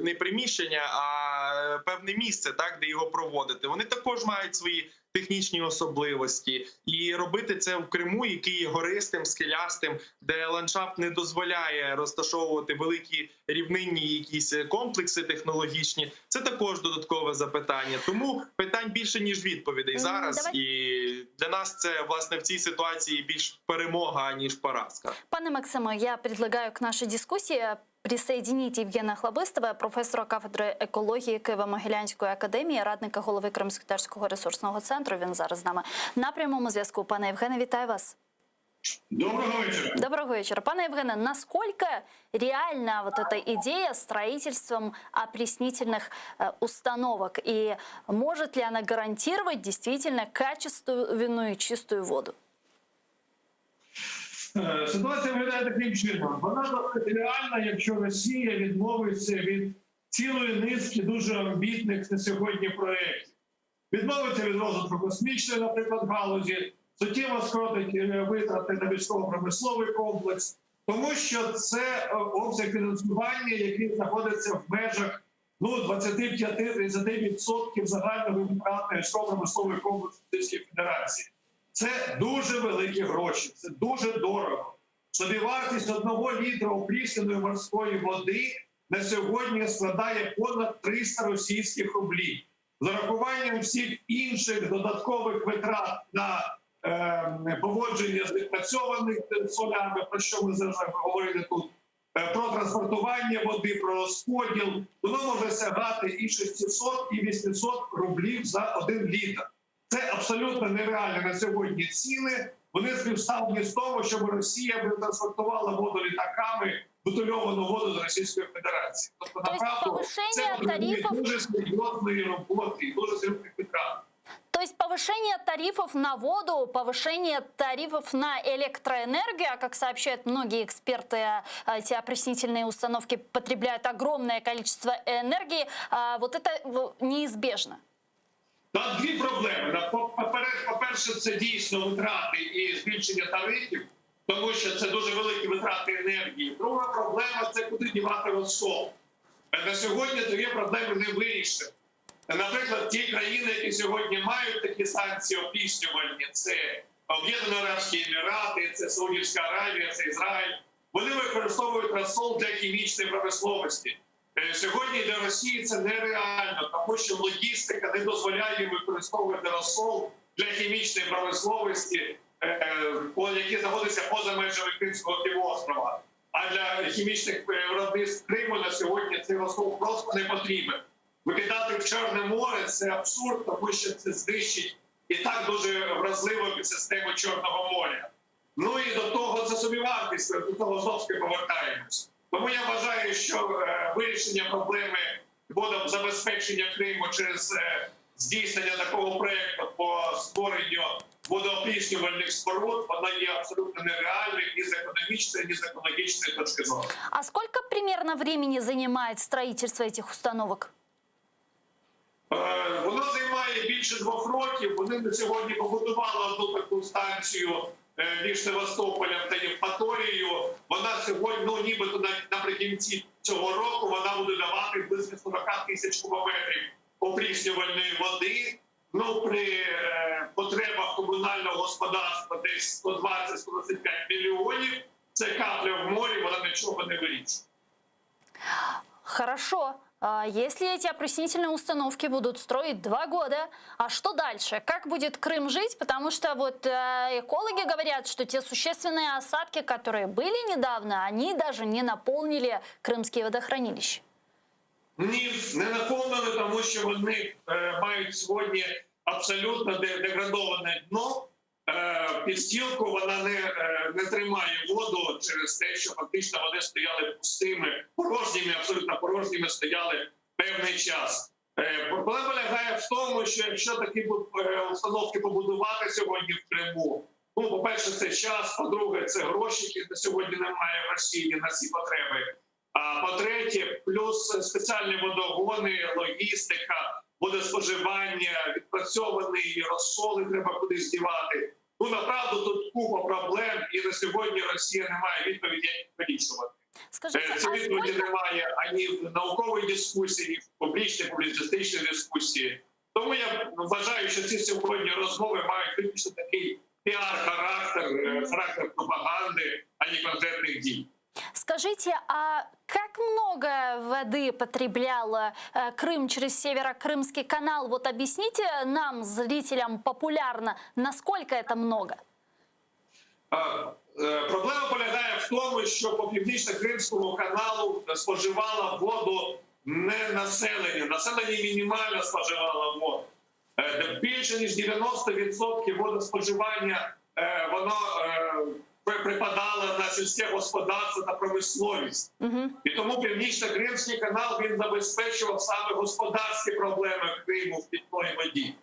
не приміщення, а певне місце, так, де його проводити. Вони також мають свої технічні особливості. І робити це в Криму, який є гористим, скелястим, де ландшафт не дозволяє розташовувати великі рівнинні якісь комплекси технологічні, це також додаткове запитання. Тому питань більше, ніж відповідей зараз. І для нас це, власне, в цій ситуації більш перемога, ніж поразка. Пане Максиме, я предлагаю к нашей дискуссии присоединить Євгена Хлобистова, професора кафедри екології Києво-Могилянської академії, радника голови Кримськотатарського ресурсного центру. Він зараз з нами на прямому зв'язку. Пане Євгене, вітаю вас. Доброго вечера. Доброго вечера. Пане Евгене, насколько реальна вот эта идея строительством опреснительных установок? И может ли она гарантировать действительно качественную и чистую воду? Ситуація виглядає таким чином. Вона досить реальна, якщо Росія відмовиться від цілої низки дуже амбітних на сьогодні проєктів. Відмовиться від розвитку космічної, наприклад, галузі, суттєво скоротить витрати на військово-промисловий комплекс, тому що це обсяг фінансування, який знаходиться в межах 25-30% загального витрат на військово-промисловий комплекс Російської Федерації. Це дуже великі гроші, це дуже дорого. Собівартість 1 літра опрісненої морської води на сьогодні складає понад 300 російських рублів. З урахуванням всіх інших додаткових витрат на поводження з відпрацьованими солями, про що ми зараз говорили тут, про транспортування води, про розподіл, воно може сягати і 600, і 800 рублів за 1 літр. Це абсолютно нереальні на сьогодні ціни. Вони співставні з того, щоб Росія транспортувала воду літаками, бутильовану воду з Російської Федерації. Тобто, направду, це дуже серйозної роботи, дуже серйозних витрат. То есть повышение тарифов на воду, повышение тарифов на электроэнергию, а как сообщают многие эксперты, эти опреснительные установки потребляют огромное количество энергии, вот это неизбежно. Там дві проблеми. По-перше, це дійсно витрати і збільшення тарифів, тому що це дуже великі витрати енергії. Друга проблема – це куди дівати розсол. На сьогодні дві проблеми не вирішені. Наприклад, ті країни, які сьогодні мають такі санкції опіснювальні, це Об'єднані Арабські Емірати, це Саудівська Аравія, це Ізраїль, вони використовують розсол для хімічної промисловості. Сьогодні для Росії це нереально, тому що логістика не дозволяє їм використовувати розсол для хімічної промисловості, які знаходяться поза межами Кримського півострова. А для хімічних виробництв Криму на сьогодні цей розсол просто не потрібен. Викидати в Чорне море – це абсурд, тому що це знищить і так дуже вразливу систему Чорного моря. Ну і до того це собівартість, до того знову повертаємось. Тому я вважаю, що вирішення проблеми водозабезпечення Криму через здійснення такого проєкту по створенню водоопріснювальних споруд, воно є абсолютно нереальним ні з економічної, ні з екологічної точки зору. А сколько примерно времени занимает строительство этих установок? Воно займає більше 2 років. Вони на сьогодні побудували одну таку станцію між Севастополем та Євпаторією. Вона сьогодні, нібито наприкінці цього року, вона буде давати близько 40 тисяч кубометрів опріснювальної води. Ну, при потребах комунального господарства десь 120-125 мільйонів. Це капля в морі, вона нічого не вирішує. Хорошо. Если эти опреснительные установки будут строить 2 года, а что дальше? Как будет Крым жить? Потому что вот экологи говорят, что те существенные осадки, которые были недавно, они даже не наполнили крымские водохранилища. Ні, не наповнили, тому що вони мають сьогодні абсолютно деградоване дно. Підстілку вона не тримає воду через те, що фактично вони стояли пустими, порожніми, абсолютно порожніми стояли певний час. Проблема полягає в тому, що якщо такі установки побудувати сьогодні в Криму, ну, по-перше, це час, по-друге, це гроші, які на сьогодні немає в Росії на ці потреби. А по-третє, плюс спеціальні водогони, логістика, водоспоживання, відпрацьований розсоли треба кудись дівати. Ну, направду, тут купа проблем, і на сьогодні Росія не має відповіді, як їх вирішувати. Скажите, Цієї а відповіді сколько... немає ані в науковій дисkusії, ні в публічній, публіцистичній дискусії. Тому я вважаю, що ці сьогодні розмови мають виключно такий піар-характер, характер пропаганди, а не конкретних дій. Скажите, а как много воды потреблял Крым через Северо-Крымский канал? Вот объясните нам, зрителям, популярно, насколько это много? Проблема полягає в тому, що по Північно-Кримському каналу споживало воду не населення. Населення мінімально споживало воду. Більше ніж 90% водоспоживання воно припадало на сільське господарство та промисловість. І тому Північно-Кримський канал він забезпечував саме господарські проблеми Криму в питній воді.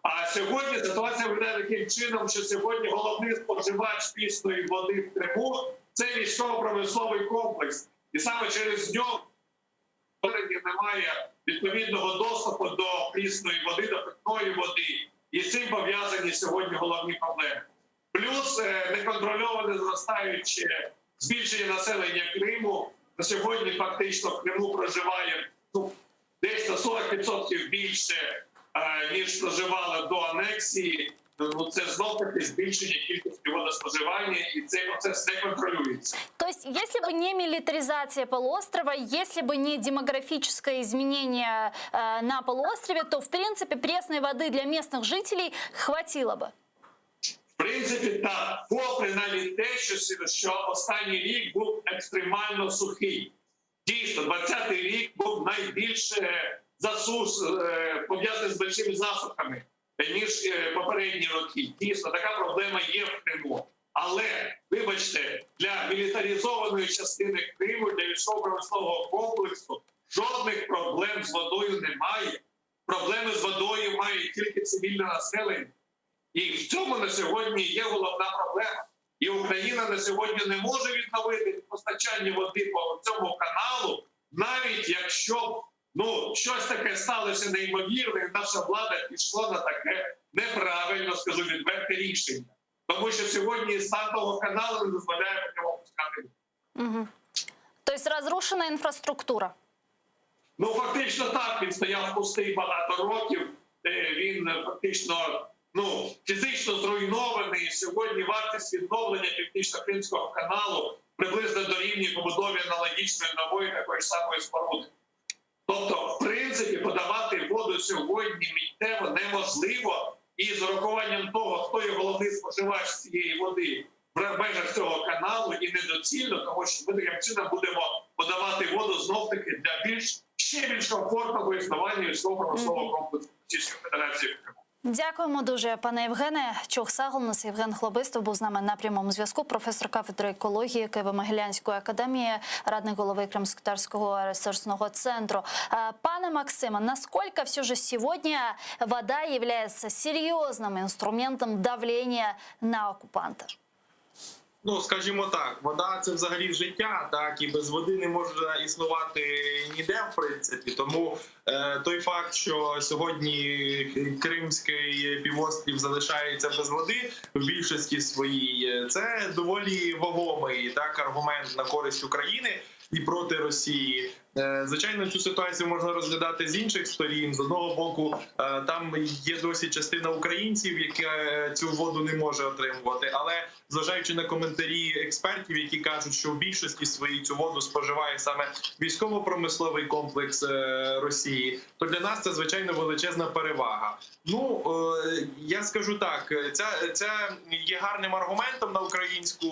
А сьогодні ситуація виглядає таким чином, що сьогодні головний споживач прісної води в Криму – це військово-промисловий комплекс. І саме через нього немає відповідного доступу до прісної води, до питної води. І з цим пов'язані сьогодні головні проблеми. Плюс неконтрольоване зростаюче збільшення населення Криму. На сьогодні фактично в Криму проживає десь на 40% більше, ніж проживало до анексії. Ну, це знов-таки збільшення кількості водоспоживання, і цей процес не контролюється. То есть, если бы не милитаризация полуострова, если бы не демографическое изменение на полуострове, то, в принципе, пресной воды для местных жителей хватило бы? В принципі, так. Попри навіть те, що останній рік був екстремально сухий. Дійсно, 20-й рік був найбільше пов'язаний з великими засухами, ніж попередні роки. Дійсно, така проблема є в Криму. Але, вибачте, для мілітаризованої частини Криму, для військово-промислового комплексу жодних проблем з водою немає. Проблеми з водою має тільки цивільне населення. І в цьому на сьогодні є головна проблема. І Україна на сьогодні не може відновити постачання води по цьому каналу, навіть якщо щось таке сталося неймовірне, і наша влада пішла на таке неправильно, скажу, відверте рішення. Тому що сьогодні стан того каналу не дозволяє по ньому пускати. Угу. Тобто розрушена інфраструктура? Ну, фактично так. Він стояв пустий багато років. Він фактично фізично зруйнований. Сьогодні вартість відновлення Північно-Кримського каналу приблизно дорівнює побудові аналогічної нової такої самої споруди. Тобто, в принципі, подавати воду сьогодні миттєво неможливо, і з урахуванням того, хто є головний споживач цієї води в межах цього каналу, і недоцільно, тому що ми таким чином будемо подавати воду знов-таки для ще більш комфортного існування військово-промислового комплексу Російської Федерації. Дякуємо дуже, пане Євгене. Чох Саголнос, Євген Хлобистов був з нами на прямому зв'язку. Професор кафедри екології Києво-Могилянської академії, радник голови Кримськотатарського ресурсного центру. Пане Максиме, насколько все же сегодня вода является серьезным инструментом давления на оккупанта? Ну, скажімо так, вода – це взагалі життя, так, і без води не може існувати ніде, в принципі. Тому той факт, що сьогодні Кримський півострів залишається без води в більшості своїй, це доволі вагомий аргумент на користь України і проти Росії. Звичайно, цю ситуацію можна розглядати з інших сторін. З одного боку, там є досить частина українців, яка цю воду не може отримувати. Але зважаючи на коментарі експертів, які кажуть, що в більшості своїй цю воду споживає саме військово-промисловий комплекс Росії, то для нас це, звичайно, величезна перевага. Ну, я скажу так, це є гарним аргументом на українську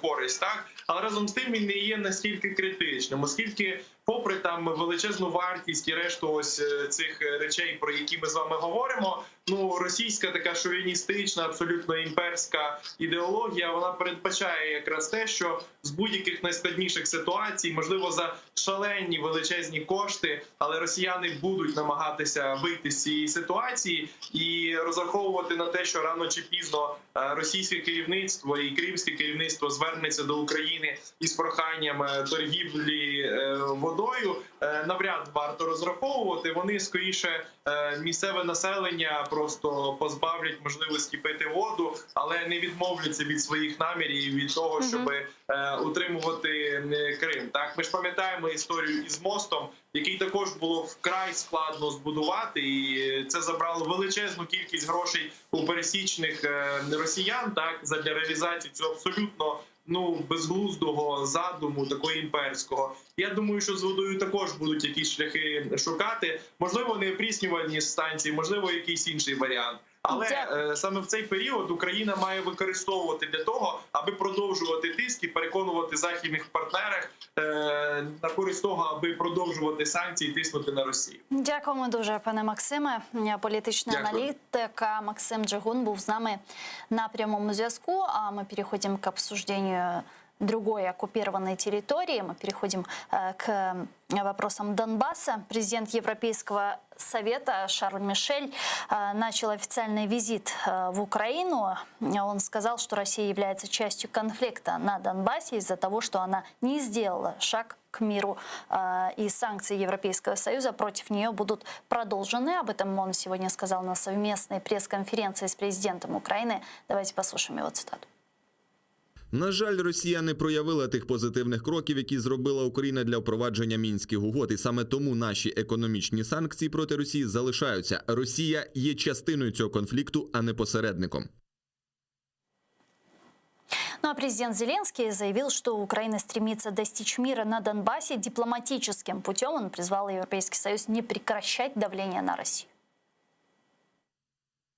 користь, так? Але разом з тим він не є настільки критичним, оскільки попри там величезну вартість і решту ось цих речей, про які ми з вами говоримо, російська така шовіністична, абсолютно імперська ідеологія, вона передбачає якраз те, що з будь-яких найскладніших ситуацій, можливо, за шалені величезні кошти, але росіяни будуть намагатися вийти з цієї ситуації і розраховувати на те, що рано чи пізно російське керівництво і кримське керівництво звернеться до України із проханням торгівлі торгівлі водою навряд варто розраховувати. Вони скоріше місцеве населення просто позбавлять можливості пити воду, але не відмовляться від своїх намірів від того, щоб утримувати Крим. Так, ми ж пам'ятаємо історію із мостом, який також було вкрай складно збудувати, і це забрало величезну кількість грошей у пересічних росіян, так, задля реалізації цього абсолютно безглуздого задуму, такого імперського. Я думаю, що з водою також будуть якісь шляхи шукати. Можливо, не опріснювальні станції, можливо, якийсь інший варіант. Але саме в цей період Україна має використовувати для того, аби продовжувати тиск і переконувати західних партнерів на користь того, аби продовжувати санкції і тиснути на Росію. Дякуємо дуже, пане Максиме. Політичний аналітик Максим Джигун був з нами на прямому зв'язку. А ми переходимо к обсуждению другой оккупированной территории. Мы переходим к вопросам Донбасса. Президент Европейского совета Шарль Мишель начал официальный визит в Украину. Он сказал, что Россия является частью конфликта на Донбассе из-за того, что она не сделала шаг к миру. И санкции Европейского Союза против нее будут продолжены. Об этом он сегодня сказал на совместной пресс-конференции с президентом Украины. Давайте послушаем его цитату. На жаль, Росія не проявила тих позитивних кроків, які зробила Україна для впровадження Мінських угод. І саме тому наші економічні санкції проти Росії залишаються. Росія є частиною цього конфлікту, а не посередником. Ну а президент Зеленский заявил, что Украина стремится достичь мира на Донбассе дипломатическим путем. Он призвал Европейский Союз не прекращать давление на Россию.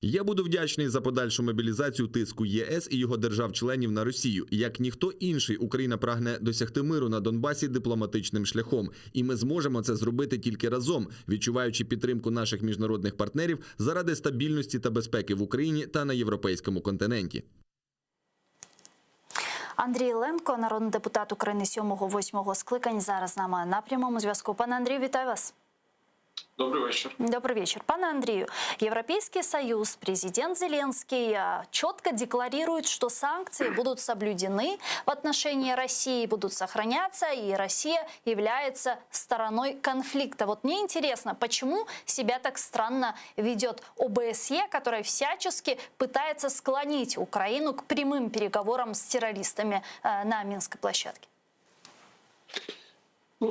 Я буду вдячний за подальшу мобілізацію тиску ЄС і його держав-членів на Росію. Як ніхто інший, Україна прагне досягти миру на Донбасі дипломатичним шляхом. І ми зможемо це зробити тільки разом, відчуваючи підтримку наших міжнародних партнерів заради стабільності та безпеки в Україні та на європейському континенті. Андрій Ленко, народний депутат України 7-8 скликань, зараз з нами на прямому зв'язку. Пане Андрію, вітаю вас. Добрый вечер. Добрый вечер. Пане Андрею, Европейский Союз, президент Зеленский четко декларирует, что санкции будут соблюдены в отношении России, будут сохраняться, и Россия является стороной конфликта. Вот мне интересно, почему себя так странно ведет ОБСЕ, которая всячески пытается склонить Украину к прямым переговорам с террористами на Минской площадке?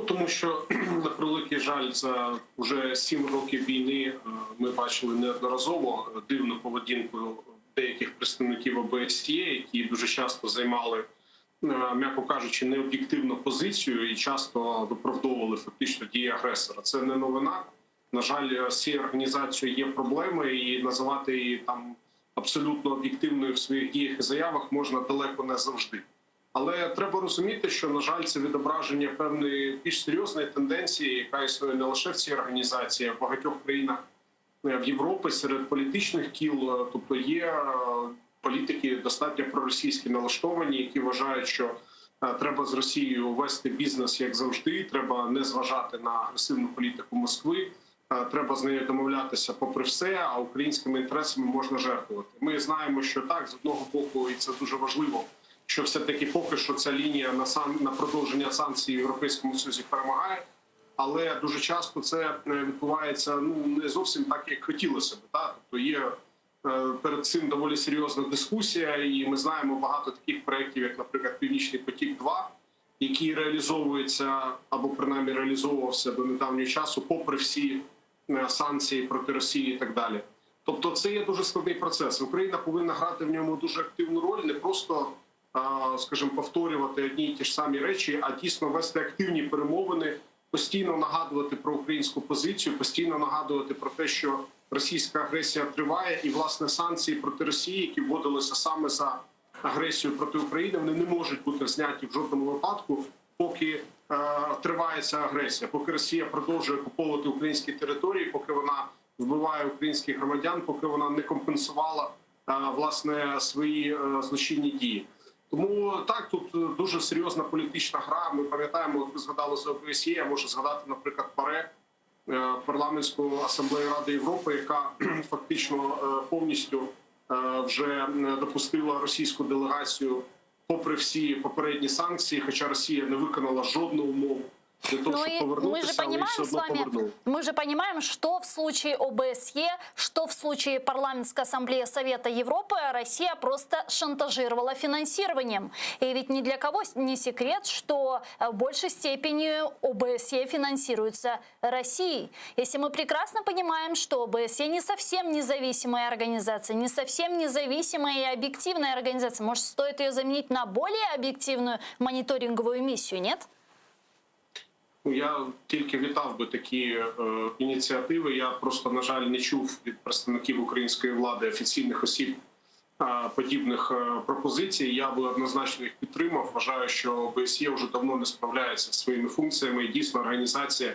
Тому що, на превеликий жаль, за вже 7 років війни ми бачили неодноразово дивну поведінку деяких представників ОБСЄ, які дуже часто займали, м'яко кажучи, необ'єктивну позицію і часто виправдовували фактично дії агресора. Це не новина. На жаль, з цією організацією є проблеми, і називати її там абсолютно об'єктивною в своїх діях і заявах можна далеко не завжди. Але треба розуміти, що, на жаль, це відображення певної більш серйозної тенденції, яка існує не лише в цій організації, а в багатьох країнах в Європі серед політичних кіл. Тобто є політики достатньо проросійські налаштовані, які вважають, що треба з Росією вести бізнес, як завжди, треба не зважати на агресивну політику Москви, треба з нею домовлятися попри все, а українськими інтересами можна жертвувати. Ми знаємо, що так, з одного боку, і це дуже важливо, що все-таки поки що ця лінія на продовження санкцій в Європейському Союзі перемагає, але дуже часто це відбувається не зовсім так, як хотілося б. Тобто є перед цим доволі серйозна дискусія, і ми знаємо багато таких проєктів, як, наприклад, «Північний потік-2», який реалізовується, або принаймні реалізовувався до недавнього часу, попри всі санкції проти Росії і так далі. Тобто це є дуже складний процес. Україна повинна грати в ньому дуже активну роль, не просто, скажімо, повторювати одні й ті ж самі речі, а дійсно вести активні перемовини, постійно нагадувати про українську позицію, постійно нагадувати про те, що російська агресія триває, і, власне, санкції проти Росії, які вводилися саме за агресію проти України, вони не можуть бути зняті в жодному випадку, поки триває ця агресія, поки Росія продовжує окуповувати українські території, поки вона вбиває українських громадян, поки вона не компенсувала, власне, свої злочинні дії. Тому так, тут дуже серйозна політична гра. Ми пам'ятаємо, ви згадали за ОБСЄ, я можу згадати, наприклад, ПАРЕ, Парламентську асамблею Ради Європи, яка фактично повністю вже допустила російську делегацію попри всі попередні санкції, хоча Росія не виконала жодну умову для того, Ну щоб и повернутися, але їх все одно повернули. мы же понимаем, что в случае ОБСЕ, что в случае Парламентской ассамблеи Совета Европы Россия просто шантажировала финансированием. И ведь ни для кого не секрет, что в большей степени ОБСЕ финансируется Россией. Если мы прекрасно понимаем, что ОБСЕ не совсем независимая организация, не совсем независимая и объективная организация, может, стоит ее заменить на более объективную мониторинговую миссию, нет? Я тільки вітав би такі ініціативи. Я просто, на жаль, не чув від представників української влади, офіційних осіб подібних пропозицій. Я би однозначно їх підтримав. Вважаю, що ОБСЄ вже давно не справляється зі своїми функціями. І дійсно організація,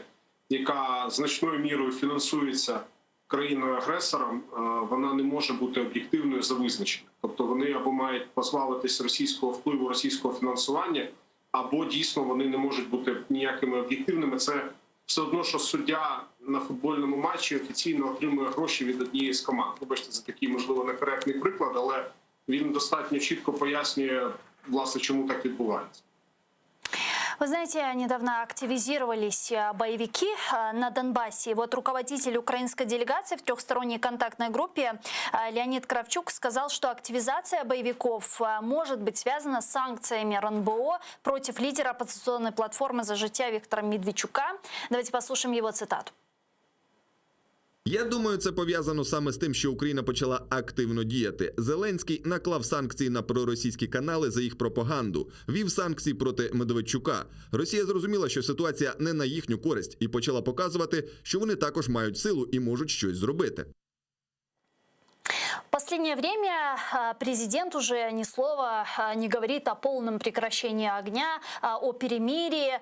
яка значною мірою фінансується країною-агресором, вона не може бути об'єктивною за визначенням. Тобто вони або мають позбавитись російського впливу, російського фінансування, або дійсно вони не можуть бути ніякими об'єктивними. Це все одно, що суддя на футбольному матчі офіційно отримує гроші від однієї з команд. Вибачте за такий, можливо, некоректний приклад, але він достатньо чітко пояснює, власне, чому так відбувається. Вы знаете, недавно активизировались боевики на Донбассе. Вот руководитель украинской делегации в трехсторонней контактной группе Леонид Кравчук сказал, что активизация боевиков может быть связана с санкциями РНБО против лидера оппозиционной платформы «За життя» Виктора Медведчука. Давайте послушаем его цитату. Я думаю, це пов'язано саме з тим, що Україна почала активно діяти. Зеленський наклав санкції на проросійські канали за їх пропаганду, вів санкції проти Медведчука. Росія зрозуміла, що ситуація не на їхню користь і почала показувати, що вони також мають силу і можуть щось зробити. В последнее время президент уже ни слова не говорит о полном прекращении огня, о перемирии.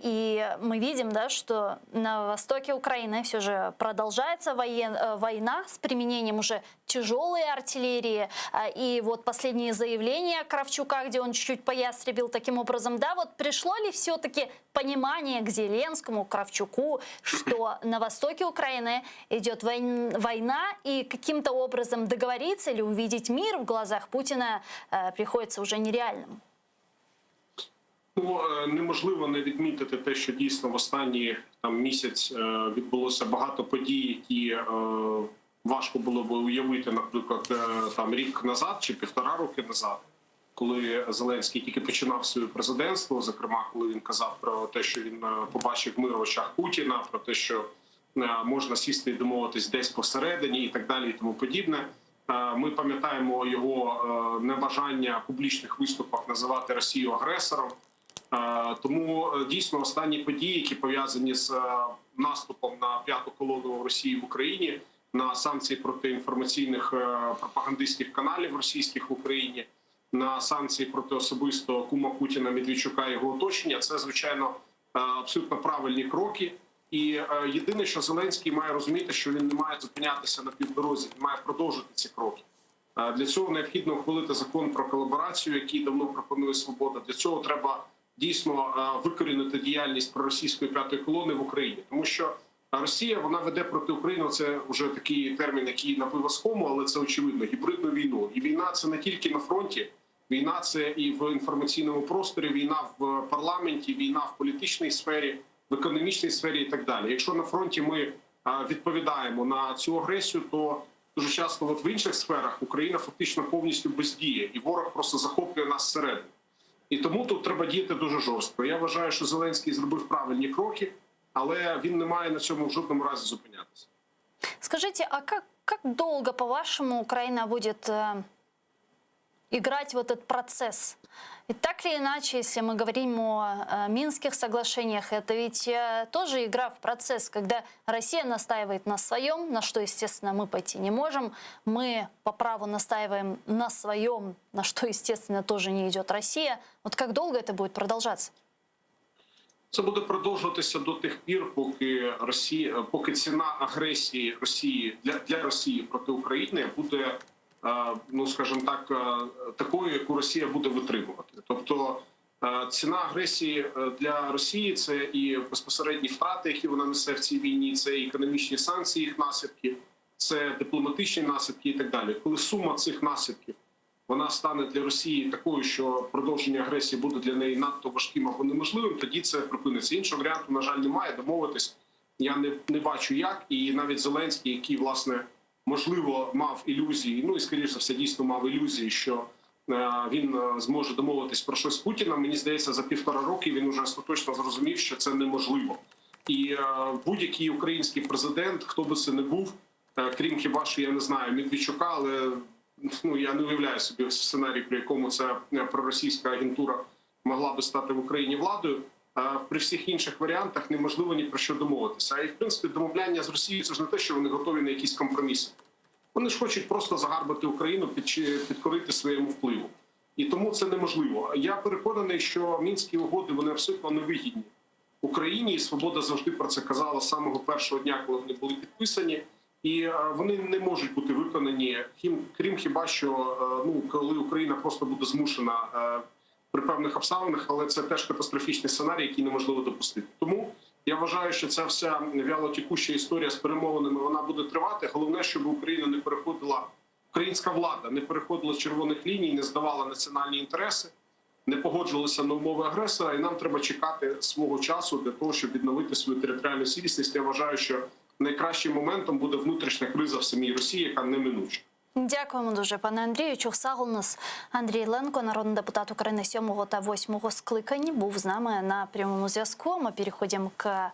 И мы видим, да, что на востоке Украины все же продолжается война с применением уже тяжелой артиллерии. И вот последние заявления Кравчука, где он чуть-чуть поястребил таким образом, да, вот пришло ли все-таки понимание к Зеленскому, Кравчуку, что на востоке Украины идет война, и каким-то образом договориться или увидеть мир в глазах Путина приходится уже нереальным? Ну, неможливо не відмітити те, що дійсно в останній місяць відбулося багато подій, які важко було б уявити, наприклад, рік назад чи 1,5 роки назад, коли Зеленський тільки починав своє президентство, зокрема, коли він казав про те, що він побачив мир в очах Путіна, про те, що можна сісти і домовитись десь посередині і так далі і тому подібне. Ми пам'ятаємо його небажання в публічних виступах називати Росію агресором. Тому дійсно останні події, які пов'язані з наступом на п'яту колону Росії в Україні, на санкції проти інформаційних пропагандистських каналів російських в Україні, на санкції проти особистого кума Путіна Медведчука і його оточення, це, звичайно, абсолютно правильні кроки. І єдине, що Зеленський має розуміти, що він не має зупинятися на півдорозі, він має продовжити ці кроки. Для цього необхідно ухвалити закон про колаборацію, який давно пропонує Свобода. Для цього треба дійсно викорінити діяльність проросійської п'ятої колони в Україні. Тому що Росія, вона веде проти України, це вже такий термін, який на вивозкому, але це очевидно, гібридну війну. І війна – це не тільки на фронті, війна – це і в інформаційному просторі, війна в парламенті, війна в політичній сфері, в економічній сфері і так далі. Якщо на фронті ми відповідаємо на цю агресію, то дуже часто в інших сферах Україна фактично повністю бездіє, і ворог просто захоплює нас зсередини. І тому тут треба діяти дуже жорстко. Я вважаю, що Зеленський зробив правильні кроки, але він не має на цьому в жодному разі зупинятися. Скажите, а как долго, по-вашему, Украина будет играть в этот процесс? Ведь так или иначе, если мы говорим о Минских соглашениях, это ведь тоже игра в процесс, когда Россия настаивает на своем, на что, естественно, мы пойти не можем. Мы по праву настаиваем на своем, на что, естественно, тоже не идет Россия. Вот как долго это будет продолжаться? Це буде продовжуватися до тих пір, поки ціна агресії Росії для Росії проти України буде, ну скажімо так, такою, яку Росія буде витримувати. Тобто ціна агресії для Росії – це і безпосередні втрати, які вона несе в цій війні, це і економічні санкції, їх наслідки, це дипломатичні наслідки і так далі. Коли сума цих наслідків вона стане для Росії такою, що продовження агресії буде для неї надто важким або неможливим, тоді це припиниться. Іншого варіанту, на жаль, немає. Домовитись я не бачу як. І навіть Зеленський, який, власне, можливо, мав ілюзії, ну і, скоріш за все, дійсно мав ілюзії, що він зможе домовитись про щось з Путіним. Мені здається, за 1,5 роки він уже остаточно зрозумів, що це неможливо. І будь-який український президент, хто би це не був, крім хіба що, я не знаю, Медведчука, але я не уявляю собі сценарій, при якому ця проросійська агентура могла би стати в Україні владою. При всіх інших варіантах неможливо ні про що домовитися. І, в принципі, домовляння з Росією – це ж не те, що вони готові на якісь компроміси. Вони ж хочуть просто загарбати Україну, підкорити своєму впливу. І тому це неможливо. Я переконаний, що Мінські угоди, вони абсолютно невигідні Україні. І «Свобода» завжди про це казала з самого першого дня, коли вони були підписані. І вони не можуть бути виконані, крім хіба що, коли Україна просто буде змушена при певних обставинах, але це теж катастрофічний сценарій, який неможливо допустити. Тому я вважаю, що ця вся вялотекуща історія з перемовинами, вона буде тривати. Головне, щоб Україна не переходила, українська влада не переходила з червоних ліній, не здавала національні інтереси, не погоджувалися на умови агресора, і нам треба чекати свого часу для того, щоб відновити свою територіальну цілісність. Я вважаю, що найкращим моментом буде внутрішня криза в самій Росії, яка неминуча. Дякуємо дуже, пане Андрію. Чухсаг у нас Андрій Ленко, народний депутат України 7-го та 8-го скликань, був з нами на прямому зв'язку. Мы переходим к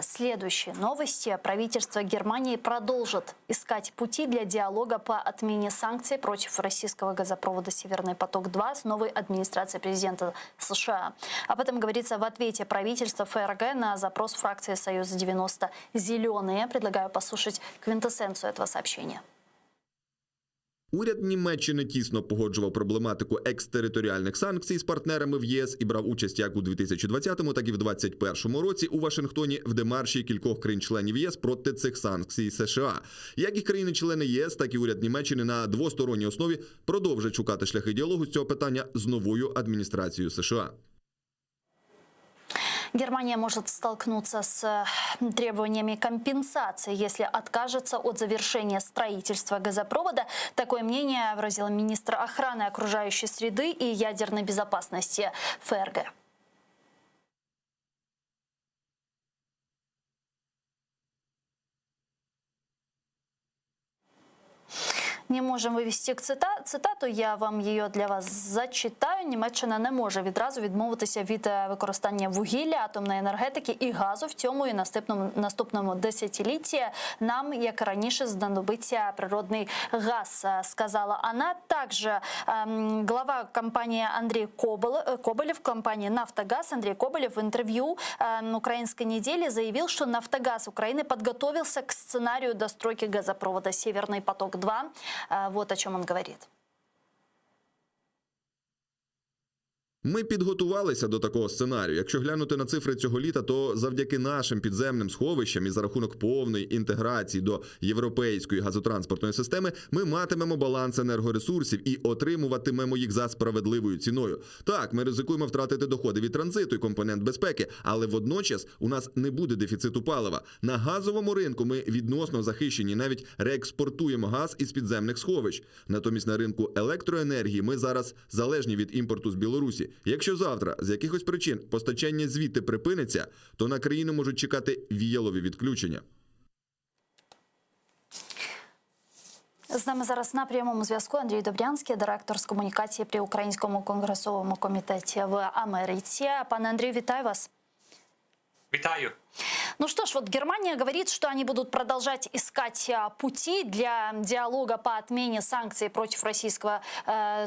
следующей новости. Правительство Германии продолжит искать пути для диалога по отмене санкций против российского газопровода «Северный поток-2» с новой администрацией президента США. Об этом говорится в ответе правительства ФРГ на запрос фракции «Союз 90 Зеленые». Предлагаю послушать квинтэссенцию этого сообщения. Уряд Німеччини тісно погоджував проблематику екстериторіальних санкцій з партнерами в ЄС і брав участь як у 2020, так і в 2021 році у Вашингтоні в демарші кількох країн-членів ЄС проти цих санкцій США. Як і країни-члени єС, так і уряд Німеччини на двосторонній основі продовжать шукати шляхи діалогу з цього питання з новою адміністрацією США. Германия может столкнуться с требованиями компенсации, если откажется от завершения строительства газопровода. Такое мнение выразил министр охраны окружающей среды и ядерной безопасности ФРГ. Не можемо вивести цитату, я вам її для вас зачитаю. Німеччина не може відразу відмовитися від використання вугілля, атомної енергетики і газу. В цьому і наступному десятилітті нам, як раніше, знадобиться природний газ, сказала вона. Також глава компанії Андрій Коболєв, компании «Нафтогаз» Андрей Коболєв в интервью «Украинской неделе» заявил, что «Нафтогаз» Украины подготовился к сценарию достройки газопровода «Северный поток-2». Вот о чем он говорит. Ми підготувалися до такого сценарію. Якщо глянути на цифри цього літа, то завдяки нашим підземним сховищам і за рахунок повної інтеграції до європейської газотранспортної системи ми матимемо баланс енергоресурсів і отримуватимемо їх за справедливою ціною. Так, ми ризикуємо втратити доходи від транзиту і компонент безпеки, але водночас у нас не буде дефіциту палива. На газовому ринку ми відносно захищені, навіть реекспортуємо газ із підземних сховищ. Натомість на ринку електроенергії ми зараз залежні від імпорту з Білорусі. Якщо завтра з якихось причин постачання звідти припиниться, то на країну можуть чекати віялові відключення. З нами зараз на прямому зв'язку Андрій Добрянський, директор з комунікації при Українському конгресовому комітеті в Америці. Пане Андрію, вітаю вас. Витаю. Ну что ж, вот Германия говорит, что они будут продолжать искать пути для диалога по отмене санкций против российского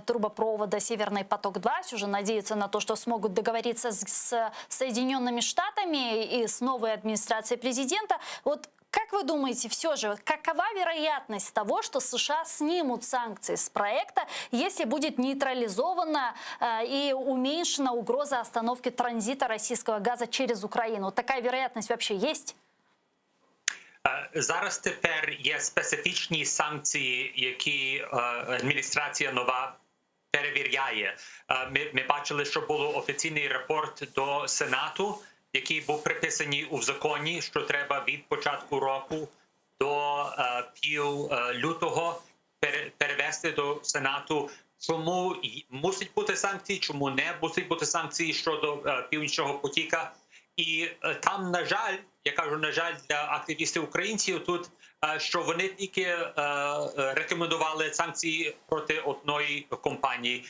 трубопровода «Северный поток-2». Уже надеются на то, что смогут договориться с Соединенными Штатами и с новой администрацией президента. Вот как вы думаете, все же, какова вероятность того, что США снимут санкции с проекта, если будет нейтрализована и уменьшена угроза остановки транзита российского газа через Украину? Такая вероятность вообще есть? Зараз тепер є специфічні санкції, які адміністрація нова перевіряє. Ми бачили, що був офіційний рапорт до Сенату, який був приписаний у законі, що треба від початку року до пів лютого перевести до Сенату чому мусить бути санкції, чому не мусить бути санкції щодо Північного потока. І там, на жаль, я кажу, на жаль, для активістів українців тут, що вони тільки рекомендували санкції проти одної компанії,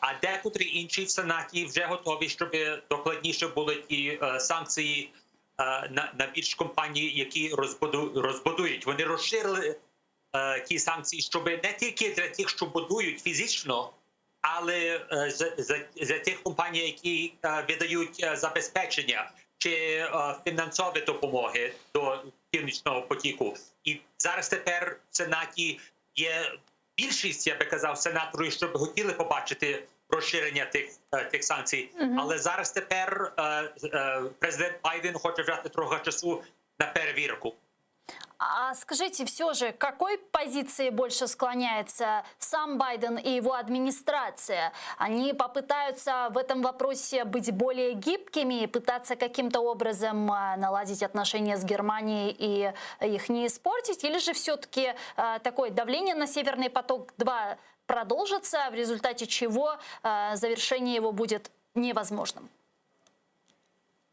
а декотрі інші в Сенаті вже готові, щоб докладніше були ті санкції на більш компанії, які розбудують. Вони розширили ті санкції, щоб не тільки для тих, що будують фізично, але за тих компаній, які видають забезпечення чи фінансові допомоги до Північного потоку. І зараз тепер в Сенаті є більшість, я би казав, сенаторів, щоб хотіли побачити розширення тих санкцій. Але зараз тепер президент Байден хоче взяти трохи часу на перевірку. А скажите, все же, к какой позиции больше склоняется сам Байден и его администрация? Они попытаются в этом вопросе быть более гибкими, пытаться каким-то образом наладить отношения с Германией и их не испортить? Или же все-таки такое давление на Северный поток-2 продолжится, в результате чего завершение его будет невозможным?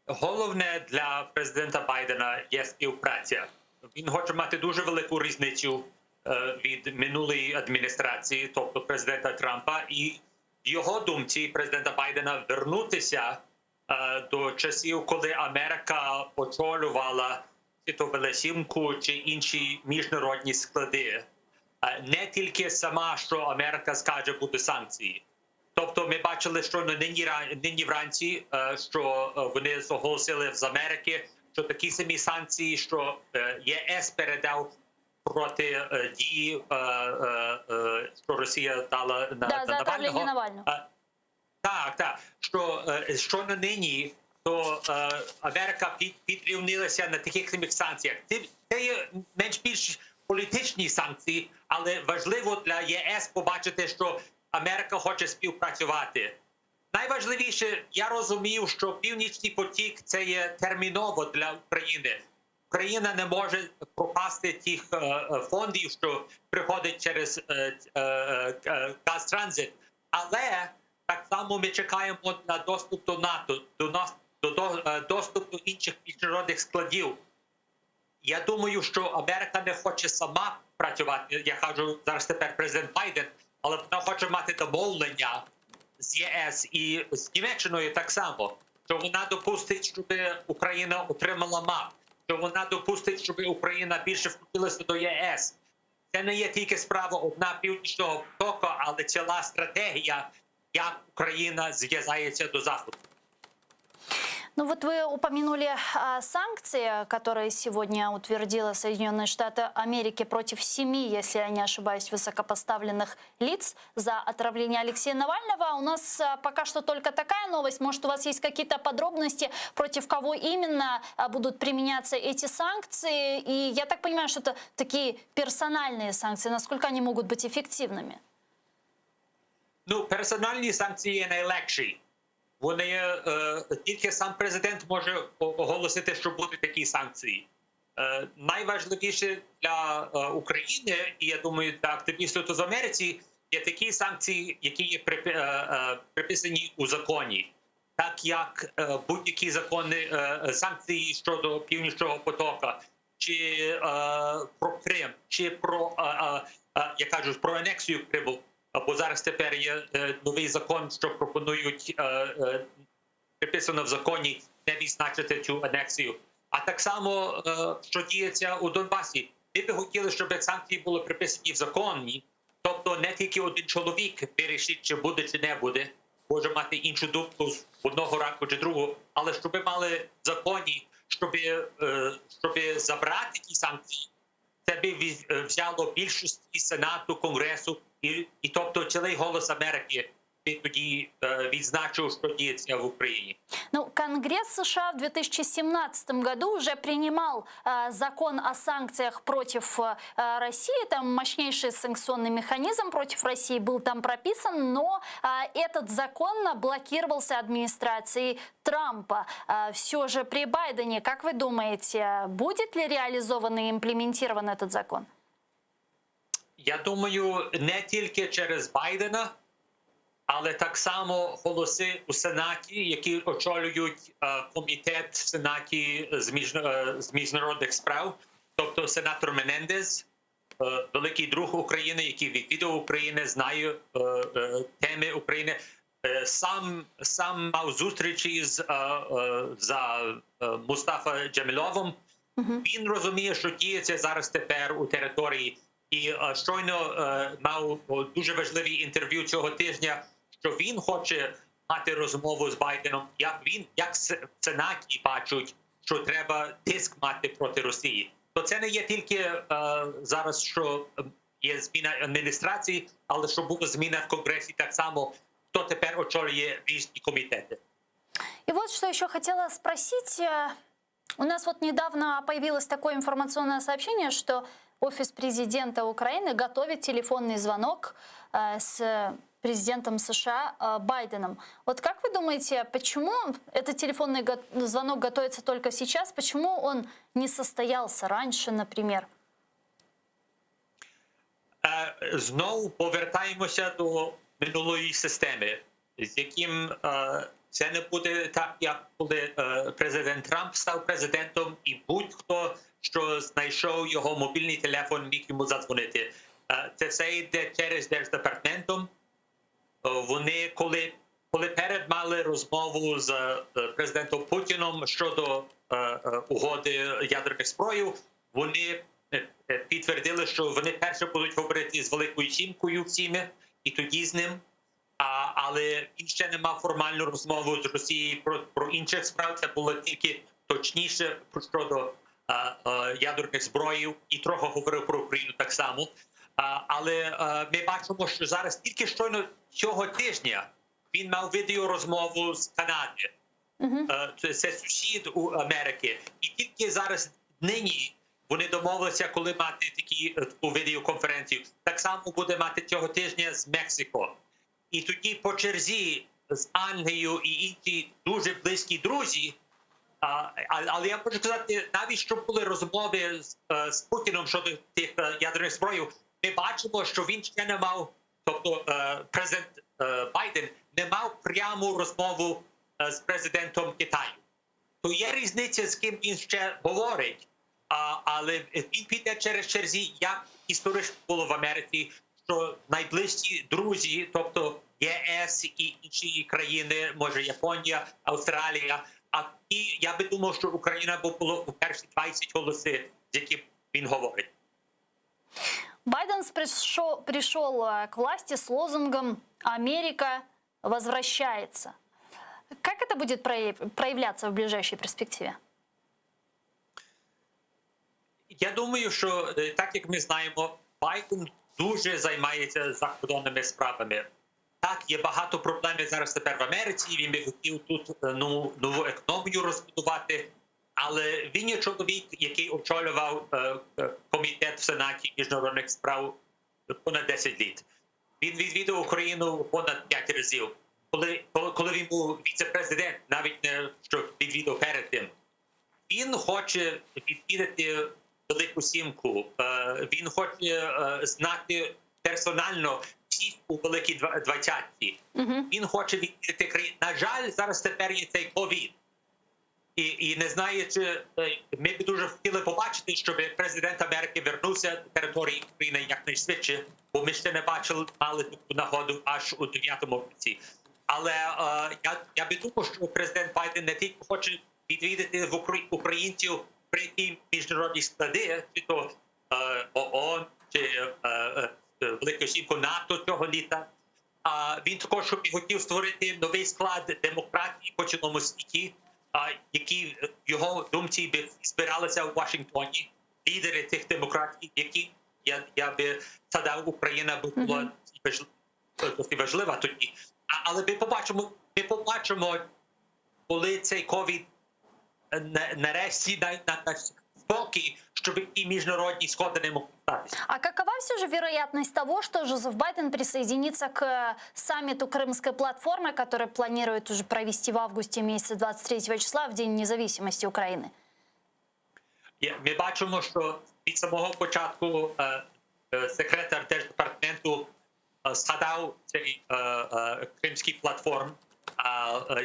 Головне для президента Байдена є співпраця. Він хоче мати дуже велику різницю від минулої адміністрації, тобто президента Трампа, і в його думці президента Байдена вернутися до часів, коли Америка очолювала Світову сімку чи інші міжнародні склади. Не тільки сама, що Америка скаже, буде санкції. Тобто ми бачили, що нині вранці, що вони оголосили з Америки, що такі самі санкції, що ЄС передав проти дії, що Росія дала на Навального. Так. Що на нині, то Америка підрівнилася на таких самих санкціях. Це є менш-більш політичні санкції, але важливо для ЄС побачити, що Америка хоче співпрацювати. Найважливіше, я розумів, що Північний потік – це є терміново для України. Україна не може пропасти тих фондів, що приходять через Газтранзит. Але так само ми чекаємо на доступ до НАТО, доступ до інших міжнародних складів. Я думаю, що Америка не хоче сама працювати. Я кажу зараз тепер президент Байден, але вона хоче мати домовлення з ЄС і з Німеччиною так само, що вона допустить, щоб Україна отримала МАП, що вона допустить, щоб Україна більше включилася до ЄС. Це не є тільки справа одна Північного потоку, але ціла стратегія, як Україна зв'язається до Заходу. Ну вот вы упомянули санкции, которые сегодня утвердила Соединенные Штаты Америки против 7, если я не ошибаюсь, высокопоставленных лиц за отравление Алексея Навального. У нас пока что только такая новость. Может, у вас есть какие-то подробности, против кого именно будут применяться эти санкции? И я так понимаю, что это такие персональные санкции. Насколько они могут быть эффективными? Ну, персональні санкції є найлегші. Вони тільки сам президент може оголосити, що будуть такі санкції. Найважливіше для України, і я думаю, для активістів тут в Америці, є такі санкції, які є приписані у законі. Так як будь-які закони, санкції щодо Північного потока, чи про Крим, чи про, я кажу, про анексію Криму. Бо зараз тепер є новий закон, що пропонують, приписано в законі, не відзначити цю анексію. А так само, що діється у Донбасі. Ми б хотіли, щоб санкції були приписані в законі. Тобто не тільки один чоловік вирішить, чи буде, чи не буде. Може мати іншу думку з одного ранку чи другого. Але щоб мали в законі, щоб забрати ті санкції, це б взяло більшості Сенату, Конгресу, і тобто цілий голос Америки тоді відзначив, що діється в Україні. Ну, Конгресс США в 2017 году уже принимал закон о санкциях против России. Там мощнейший санкционный механизм против России был там прописан, но этот закон блокировался администрацией Трампа. Все же при Байдене, как вы думаете, будет ли реализован и имплементирован этот закон? Я думаю, не тільки через Байдена, але так само голоси у Сенаті, які очолюють комітет в Сенаті з міжнародних справ, тобто сенатор Менендес, великий друг України, який відвідав Україну, знає теми України, сам мав зустрічі з Мустафа Джеміловим. Він розуміє, що діється зараз тепер у території. І щойно мав дуже важливі інтерв'ю цього тижня, що він хоче мати розмову з Байденом, як в Сенаті бачать, що треба тиск мати проти Росії. То це не є тільки зараз, що є зміна адміністрації, але що була зміна в Конгресі так само, хто тепер очолює різні комітети. И вот что еще хотела спросить. У нас вот недавно появилось такое информационное сообщение, что офис президента Украины готовит телефонный звонок с президентом США Байденом. Вот как вы думаете, почему этот телефонный звонок готовится только сейчас? Почему он не состоялся раньше, например? Знову повертаємося до минулої системи, з яким це не буде так, як коли президент Трамп став президентом, і будь-хто, що знайшов його мобільний телефон, міг йому задзвонити. Це все йде через Держдепартаментом. Вони, коли мали розмову з президентом Путіном щодо угоди ядерних зброї, вони підтвердили, що вони перше будуть говорити з Великою Сімкою всіми, і тоді з ним. Але він ще не мав формальну розмову з Росією про інших справ. Це було тільки точніше щодо ядерних зброїв, і трохи говорив про Україну так само. Але ми бачимо, що зараз тільки щойно цього тижня він мав відеорозмову з Канади. Це сусід у Америки. І тільки зараз нині вони домовилися, коли мати таку відеоконференцію. Так само буде мати цього тижня з Мексико. І тоді по черзі з Англією і інші дуже близькі друзі. Але я можу сказати, навіть що були розмови з Путіном щодо тих ядерних зброїв, ми бачимо, що він ще не мав, тобто президент Байден не мав пряму розмову з президентом Китаю. То є різниця, з ким він ще говорить, але він піде через черзі, як історично було в Америці, що найближчі друзі, тобто ЄС і інші країни, може Японія, Австралія, і я би думав, що Україна було у перші 20 голосів, з якими він говорить. Байден пришел к власти с лозунгом «Америка возвращается». Как это будет проявляться в ближайшей перспективе? Я думаю, що так як ми знаємо, Байден дуже займається закордонними справами. Так, є багато проблем зараз тепер в Америці, він би хотів тут нову економію розбудувати, але він є чоловік, який очолював комітет в Сенаті міжнародних справ понад 10 літ. Він відвідав Україну понад 5 разів. Коли він був віце-президент, навіть не що відвідав перед тим, він хоче відвідати Велику Сімку, він хоче знати персонально всіх у Великій Двадцятці. Він хоче відвідати країну. На жаль, зараз тепер є цей ковід. І не знаю, чи ми б дуже хотіли побачити, щоб президент Америки вернувся до території України якнайшвидше, бо ми ще не мали таку нагоду аж у 9-му році. Але я би думав, що президент Байден не тільки хоче відвідати українців при ті міжнародні склади, чи то ООН, чи Велику Сімку НАТО цього літа. Він також хотів створити новий склад демократії по цілому світі, які в його думці збиралися у Вашингтоні, лідери тих демократій, які, я би згадав, Україна була досить важлива тоді. Але ми побачимо, коли цей ковід нарешті на спокій, щоб і міжнародні сходи не могли статися. А какова все же вероятность того, что Жозеф Байден присоединится к саммиту Крымской платформы, который планирует уже провести в августе месяце 23 числа, в День независимости Украины? Ми бачимо, що від самого початку секретар Держдепартаменту згадав цей кримський платформ,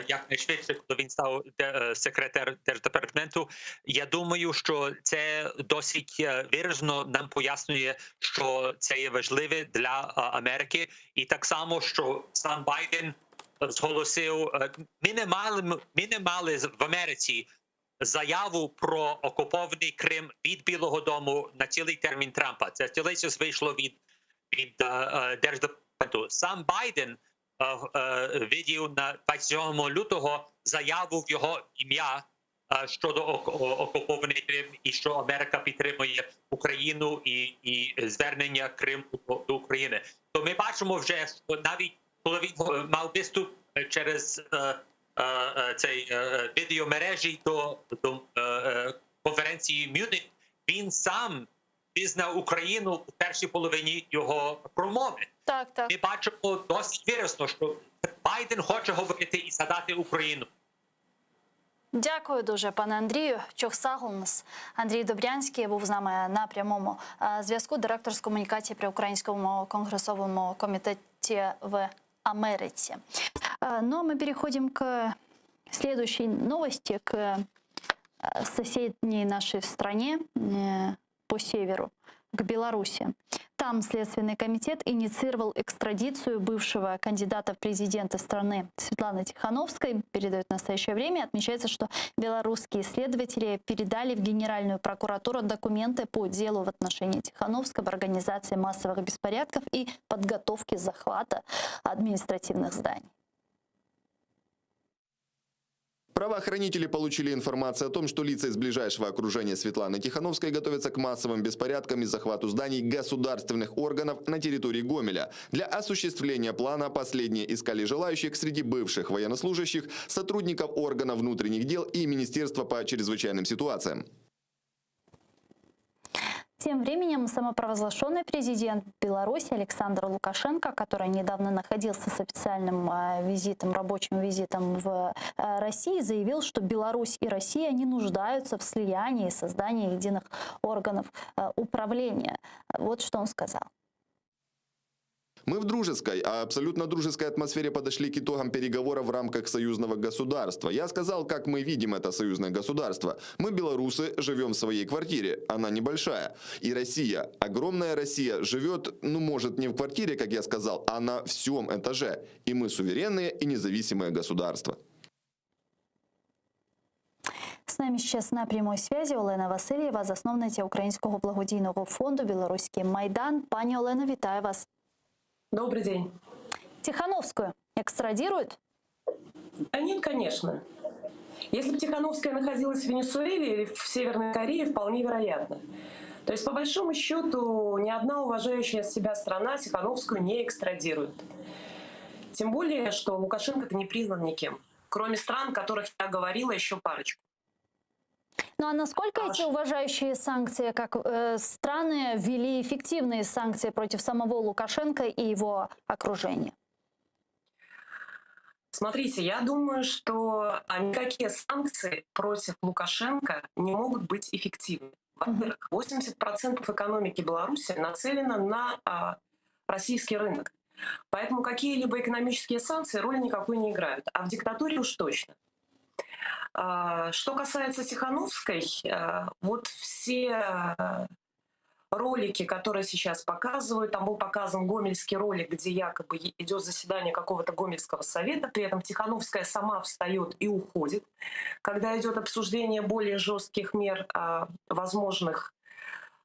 якнайшвидше, коли він став секретар Держдепартаменту. Я думаю, що це досить виразно нам пояснює, що це є важливе для Америки. І так само, що сам Байден зголосив, ми не мали в Америці заяву про окупований Крим від Білого дому на цілий термін Трампа. Це цілий вийшло від Держдепартаменту. Сам Байден видів на 27 лютого заяву в його ім'я щодо окупований Крим і що Америка підтримує Україну і звернення Криму до України. То ми бачимо вже, що навіть коли він мав виступ через цей відеомережі до конференції Мюнхен, він сам визнав Україну в першій половині його промови. Так. Ми бачимо досить виразно, що Байден хоче говорити і згадати Україну. Дякую дуже, пане Андрію. Чохсаглнс. Андрій Добрянський був з нами на прямому зв'язку, директор з комунікації при Українському конгресовому комітеті в Америке. Ну а мы переходим к следующей новости, к соседней нашей стране по северу, к Беларуси. Там Следственный комитет инициировал экстрадицию бывшего кандидата в президенты страны Светланы Тихановской. Передает в настоящее время. Отмечается, что белорусские следователи передали в Генеральную прокуратуру документы по делу в отношении Тихановской об организации массовых беспорядков и подготовке захвата административных зданий. Правоохранители получили информацию о том, что лица из ближайшего окружения Светланы Тихановской готовятся к массовым беспорядкам и захвату зданий государственных органов на территории Гомеля. Для осуществления плана последние искали желающих среди бывших военнослужащих, сотрудников органов внутренних дел и Министерства по чрезвычайным ситуациям. Тем временем самопровозглашенный президент Беларуси Александр Лукашенко, который недавно находился с официальным визитом, рабочим визитом в России, заявил, что Беларусь и Россия не нуждаются в слиянии и создании единых органов управления. Вот что он сказал. Мы в дружеской, абсолютно дружеской атмосфере подошли к итогам переговоров в рамках союзного государства. Я сказал, как мы видим это союзное государство. Мы, белорусы, живем в своей квартире. Она небольшая. И Россия, огромная Россия, живет, может, не в квартире, как я сказал, а на всем этаже. И мы суверенные и независимые государства. З нами зараз на прямій зв'язку Олена Васильєва, засновниця Українського благодійного фонду «Білоруський Майдан». Пані Олено, вітаю вас. Добрый день. Тихановскую экстрадируют? А нет, конечно. Если бы Тихановская находилась в Венесуэле или в Северной Корее, вполне вероятно. То есть, по большому счету, ни одна уважающая себя страна Тихановскую не экстрадирует. Тем более, что Лукашенко-то не признан никем, кроме стран, о которых я говорила, еще парочку. Ну а насколько эти уважающие санкции, как страны ввели эффективные санкции против самого Лукашенко и его окружения? Смотрите, я думаю, что никакие санкции против Лукашенко не могут быть эффективны. Во-первых, 80% экономики Беларуси нацелено на российский рынок. Поэтому какие-либо экономические санкции роли никакой не играют. А в диктатуре уж точно. Что касается Тихановской, вот все ролики, которые сейчас показывают, там был показан гомельский ролик, где якобы идет заседание какого-то гомельского совета, при этом Тихановская сама встает и уходит, когда идет обсуждение более жестких мер, возможных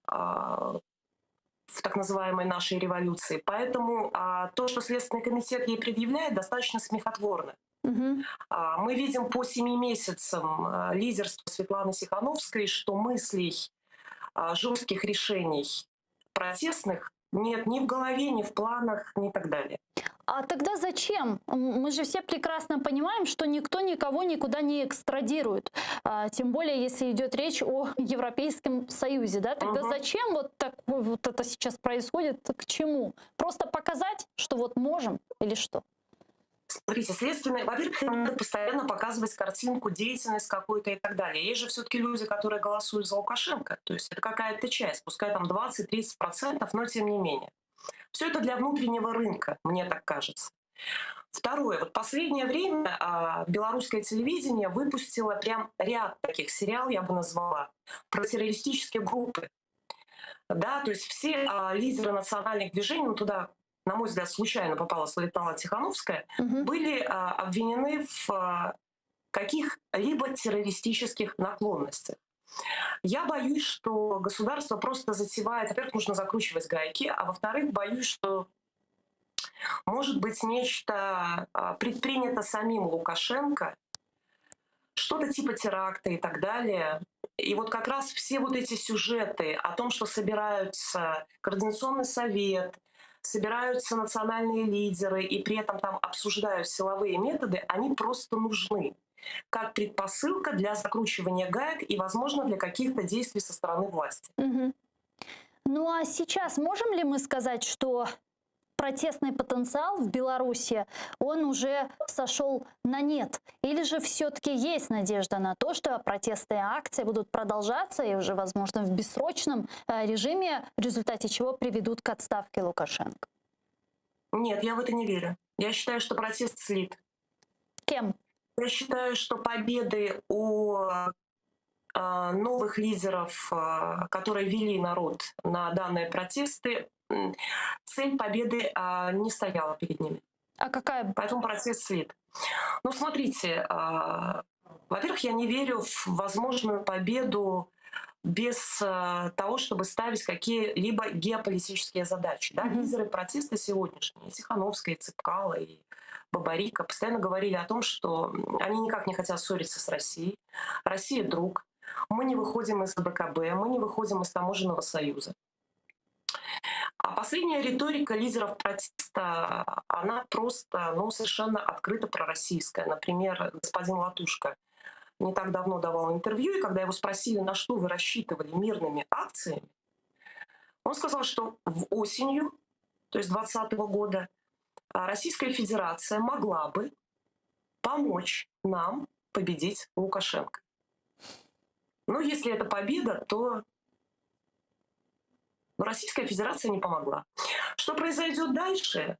в так называемой нашей революции. Поэтому то, что Следственный комитет ей предъявляет, достаточно смехотворно. Мы видим по 7 месяцам лидерства Светланы Тихановской, что мыслей, жестких решений протестных нет ни в голове, ни в планах, ни так далее. А тогда зачем? Мы же все прекрасно понимаем, что никто никого никуда не экстрадирует. Тем более, если идет речь о Европейском Союзе. Да? Тогда зачем вот это сейчас происходит? К чему? Просто показать, что вот можем или что? Смотрите, следственные, во-первых, им надо постоянно показывать картинку, деятельность какую-то и так далее. Есть же все-таки люди, которые голосуют за Лукашенко. То есть это какая-то часть, пускай там 20-30%, но тем не менее. Все это для внутреннего рынка, мне так кажется. Второе. Вот последнее время белорусское телевидение выпустило прям ряд таких сериалов, я бы назвала, про террористические группы. Да, то есть все лидеры национальных движений, ну туда, на мой взгляд, случайно попала Светлана Тихановская, были обвинены в каких-либо террористических наклонностях. Я боюсь, что государство просто затевает, во-первых, нужно закручивать гайки, а во-вторых, боюсь, что может быть нечто предпринято самим Лукашенко, что-то типа теракта и так далее. И вот как раз все вот эти сюжеты о том, что собираются Координационный совет, собираются национальные лидеры и при этом там обсуждают силовые методы, они просто нужны как предпосылка для закручивания гаек и, возможно, для каких-то действий со стороны власти. Ну а сейчас можем ли мы сказать, что протестный потенциал в Беларуси, он уже сошел на нет? Или же все-таки есть надежда на то, что протестные акции будут продолжаться и уже, возможно, в бессрочном режиме, в результате чего приведут к отставке Лукашенко? Нет, я в это не верю. Я считаю, что протест слит. Кем? Я считаю, что победы у новых лидеров, которые вели народ на данные протесты, цель победы не стояла перед ними. А какая? Поэтому протест слит. Ну, смотрите, во-первых, я не верю в возможную победу без того, чтобы ставить какие-либо геополитические задачи. Да? Лидеры протеста сегодняшние, Тихановская, Цепкало и Бабарика, постоянно говорили о том, что они никак не хотят ссориться с Россией. Россия — друг. Мы не выходим из БКБ, мы не выходим из Таможенного союза. А последняя риторика лидеров протеста, она просто совершенно открыто пророссийская. Например, господин Латушко не так давно давал интервью, и когда его спросили, на что вы рассчитывали мирными акциями, он сказал, что осенью, то есть 2020 года, Российская Федерация могла бы помочь нам победить Лукашенко. Но если это победа, то Российская Федерация не помогла. Что произойдет дальше?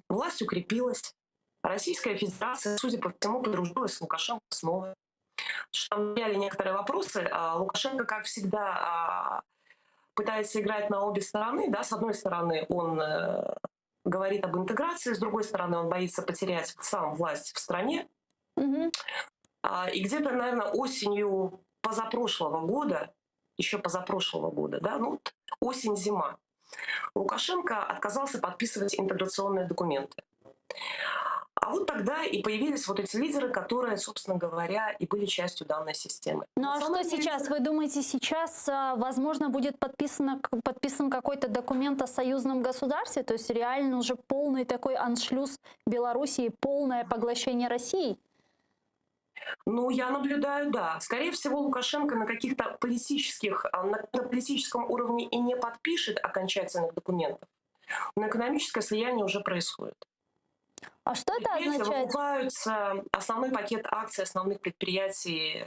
Власть укрепилась. Российская Федерация, судя по всему, подружилась с Лукашенко снова. Там стояли некоторые вопросы. Лукашенко, как всегда, пытается играть на обе стороны. Да? С одной стороны, он говорит об интеграции, с другой стороны, он боится потерять сам власть в стране. И где-то, наверное, осенью позапрошлого года, еще позапрошлого года, да, осень-зима, Лукашенко отказался подписывать интеграционные документы. А вот тогда и появились вот эти лидеры, которые, собственно говоря, и были частью данной системы. Ну а что сейчас? Вы думаете, сейчас, возможно, будет подписан какой-то документ о союзном государстве? То есть реально уже полный такой аншлюз Белоруссии, полное поглощение России? Ну, я наблюдаю, да. Скорее всего, Лукашенко на политическом уровне и не подпишет окончательных документов. Но экономическое слияние уже происходит. А что это означает? Выкупаются основной пакет акций основных предприятий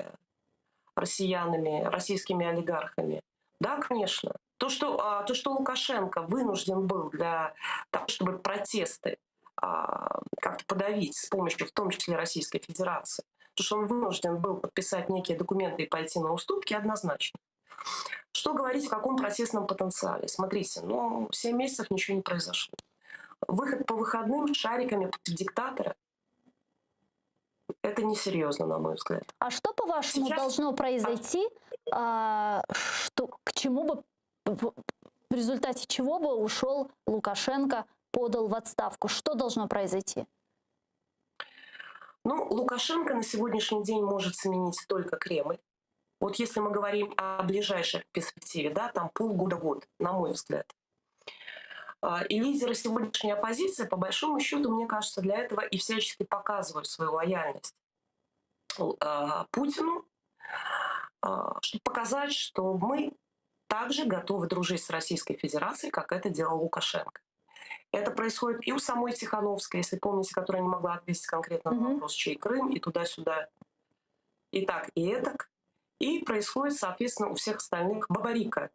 россиянами, российскими олигархами. Да, конечно. То, что Лукашенко вынужден был для того, чтобы протесты как-то подавить с помощью, в том числе, Российской Федерации, то, что он вынужден был подписать некие документы и пойти на уступки, однозначно. Что говорить о каком протестном потенциале? Смотрите, 7 месяцев ничего не произошло. Выход по выходным шариками против диктатора — это несерьезно, на мой взгляд. А что, по-вашему, должно произойти, к чему бы, в результате чего бы ушел Лукашенко, подал в отставку? Что должно произойти? Лукашенко на сегодняшний день может сменить только Кремль. Вот если мы говорим о ближайшей перспективе, да, там полгода-год, на мой взгляд. И лидеры сегодняшней оппозиции, по большому счету, мне кажется, для этого и всячески показывают свою лояльность Путину, чтобы показать, что мы также готовы дружить с Российской Федерацией, как это делал Лукашенко. Это происходит и у самой Тихановской, если помните, которая не могла ответить конкретно на вопрос, чей Крым, и туда-сюда, и так, и этак. И происходит, соответственно, у всех остальных. Бабарика.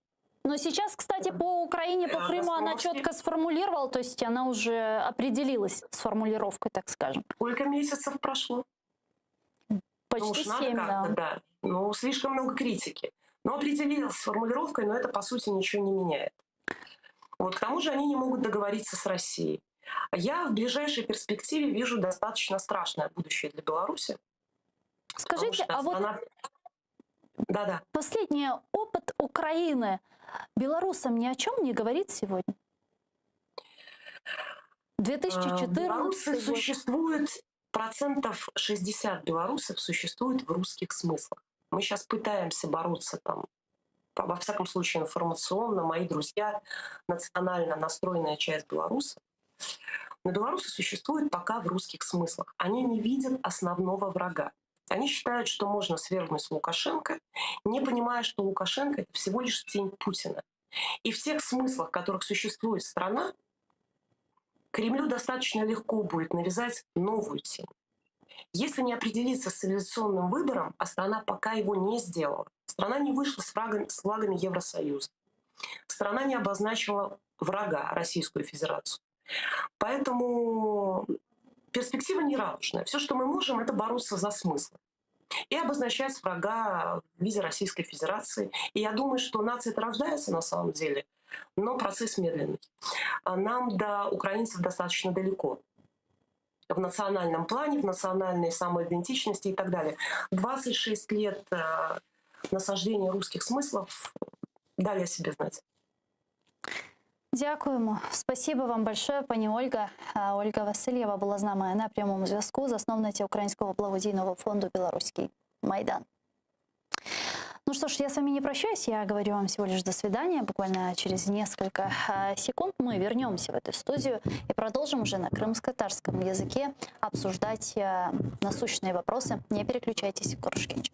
Но сейчас, кстати, по Украине, по Крыму она четко сформулировала, то есть она уже определилась с формулировкой, так скажем. Сколько месяцев прошло? Почти 7, да. Ну, слишком много критики. Но определилась с формулировкой, но это, по сути, ничего не меняет. Вот, к тому же они не могут договориться с Россией. Я в ближайшей перспективе вижу достаточно страшное будущее для Беларуси. Скажите, а вот да. последний опыт Украины белорусам ни о чем не говорит сегодня? 2014 белорусы год. Существует, 60% белорусов существует в русских смыслах. Мы сейчас пытаемся бороться там, во всяком случае информационно, мои друзья, национально настроенная часть белорусов. Но белорусы существуют пока в русских смыслах. Они не видят основного врага. Они считают, что можно свергнуть Лукашенко, не понимая, что Лукашенко — это всего лишь тень Путина. И в тех смыслах, в которых существует страна, Кремлю достаточно легко будет навязать новую тень. Если не определиться с цивилизационным выбором, а страна пока его не сделала, страна не вышла с флагами Евросоюза, страна не обозначила врага, Российскую Федерацию. Поэтому перспектива нерадужная. Все, что мы можем, это бороться за смысл и обозначать врага в виде Российской Федерации. И я думаю, что нация это рождается на самом деле, но процесс медленный. Нам до украинцев достаточно далеко. В национальном плане, в национальной самоидентичности и так далее. 26 лет насаждения русских смыслов дали о себе знать. Дякуємо. Спасибо вам большое, пані Ольга. Ольга Васильєва була з нами на прямому зв'язку, засновниця Українського благодійного фонду «Белорусский Майдан». Ну что ж, я с вами не прощаюсь, я говорю вам всего лишь до свидания. Буквально через несколько секунд мы вернемся в эту студию и продолжим уже на крымско-татарском языке обсуждать насущные вопросы. Не переключайтесь, Курушкинч.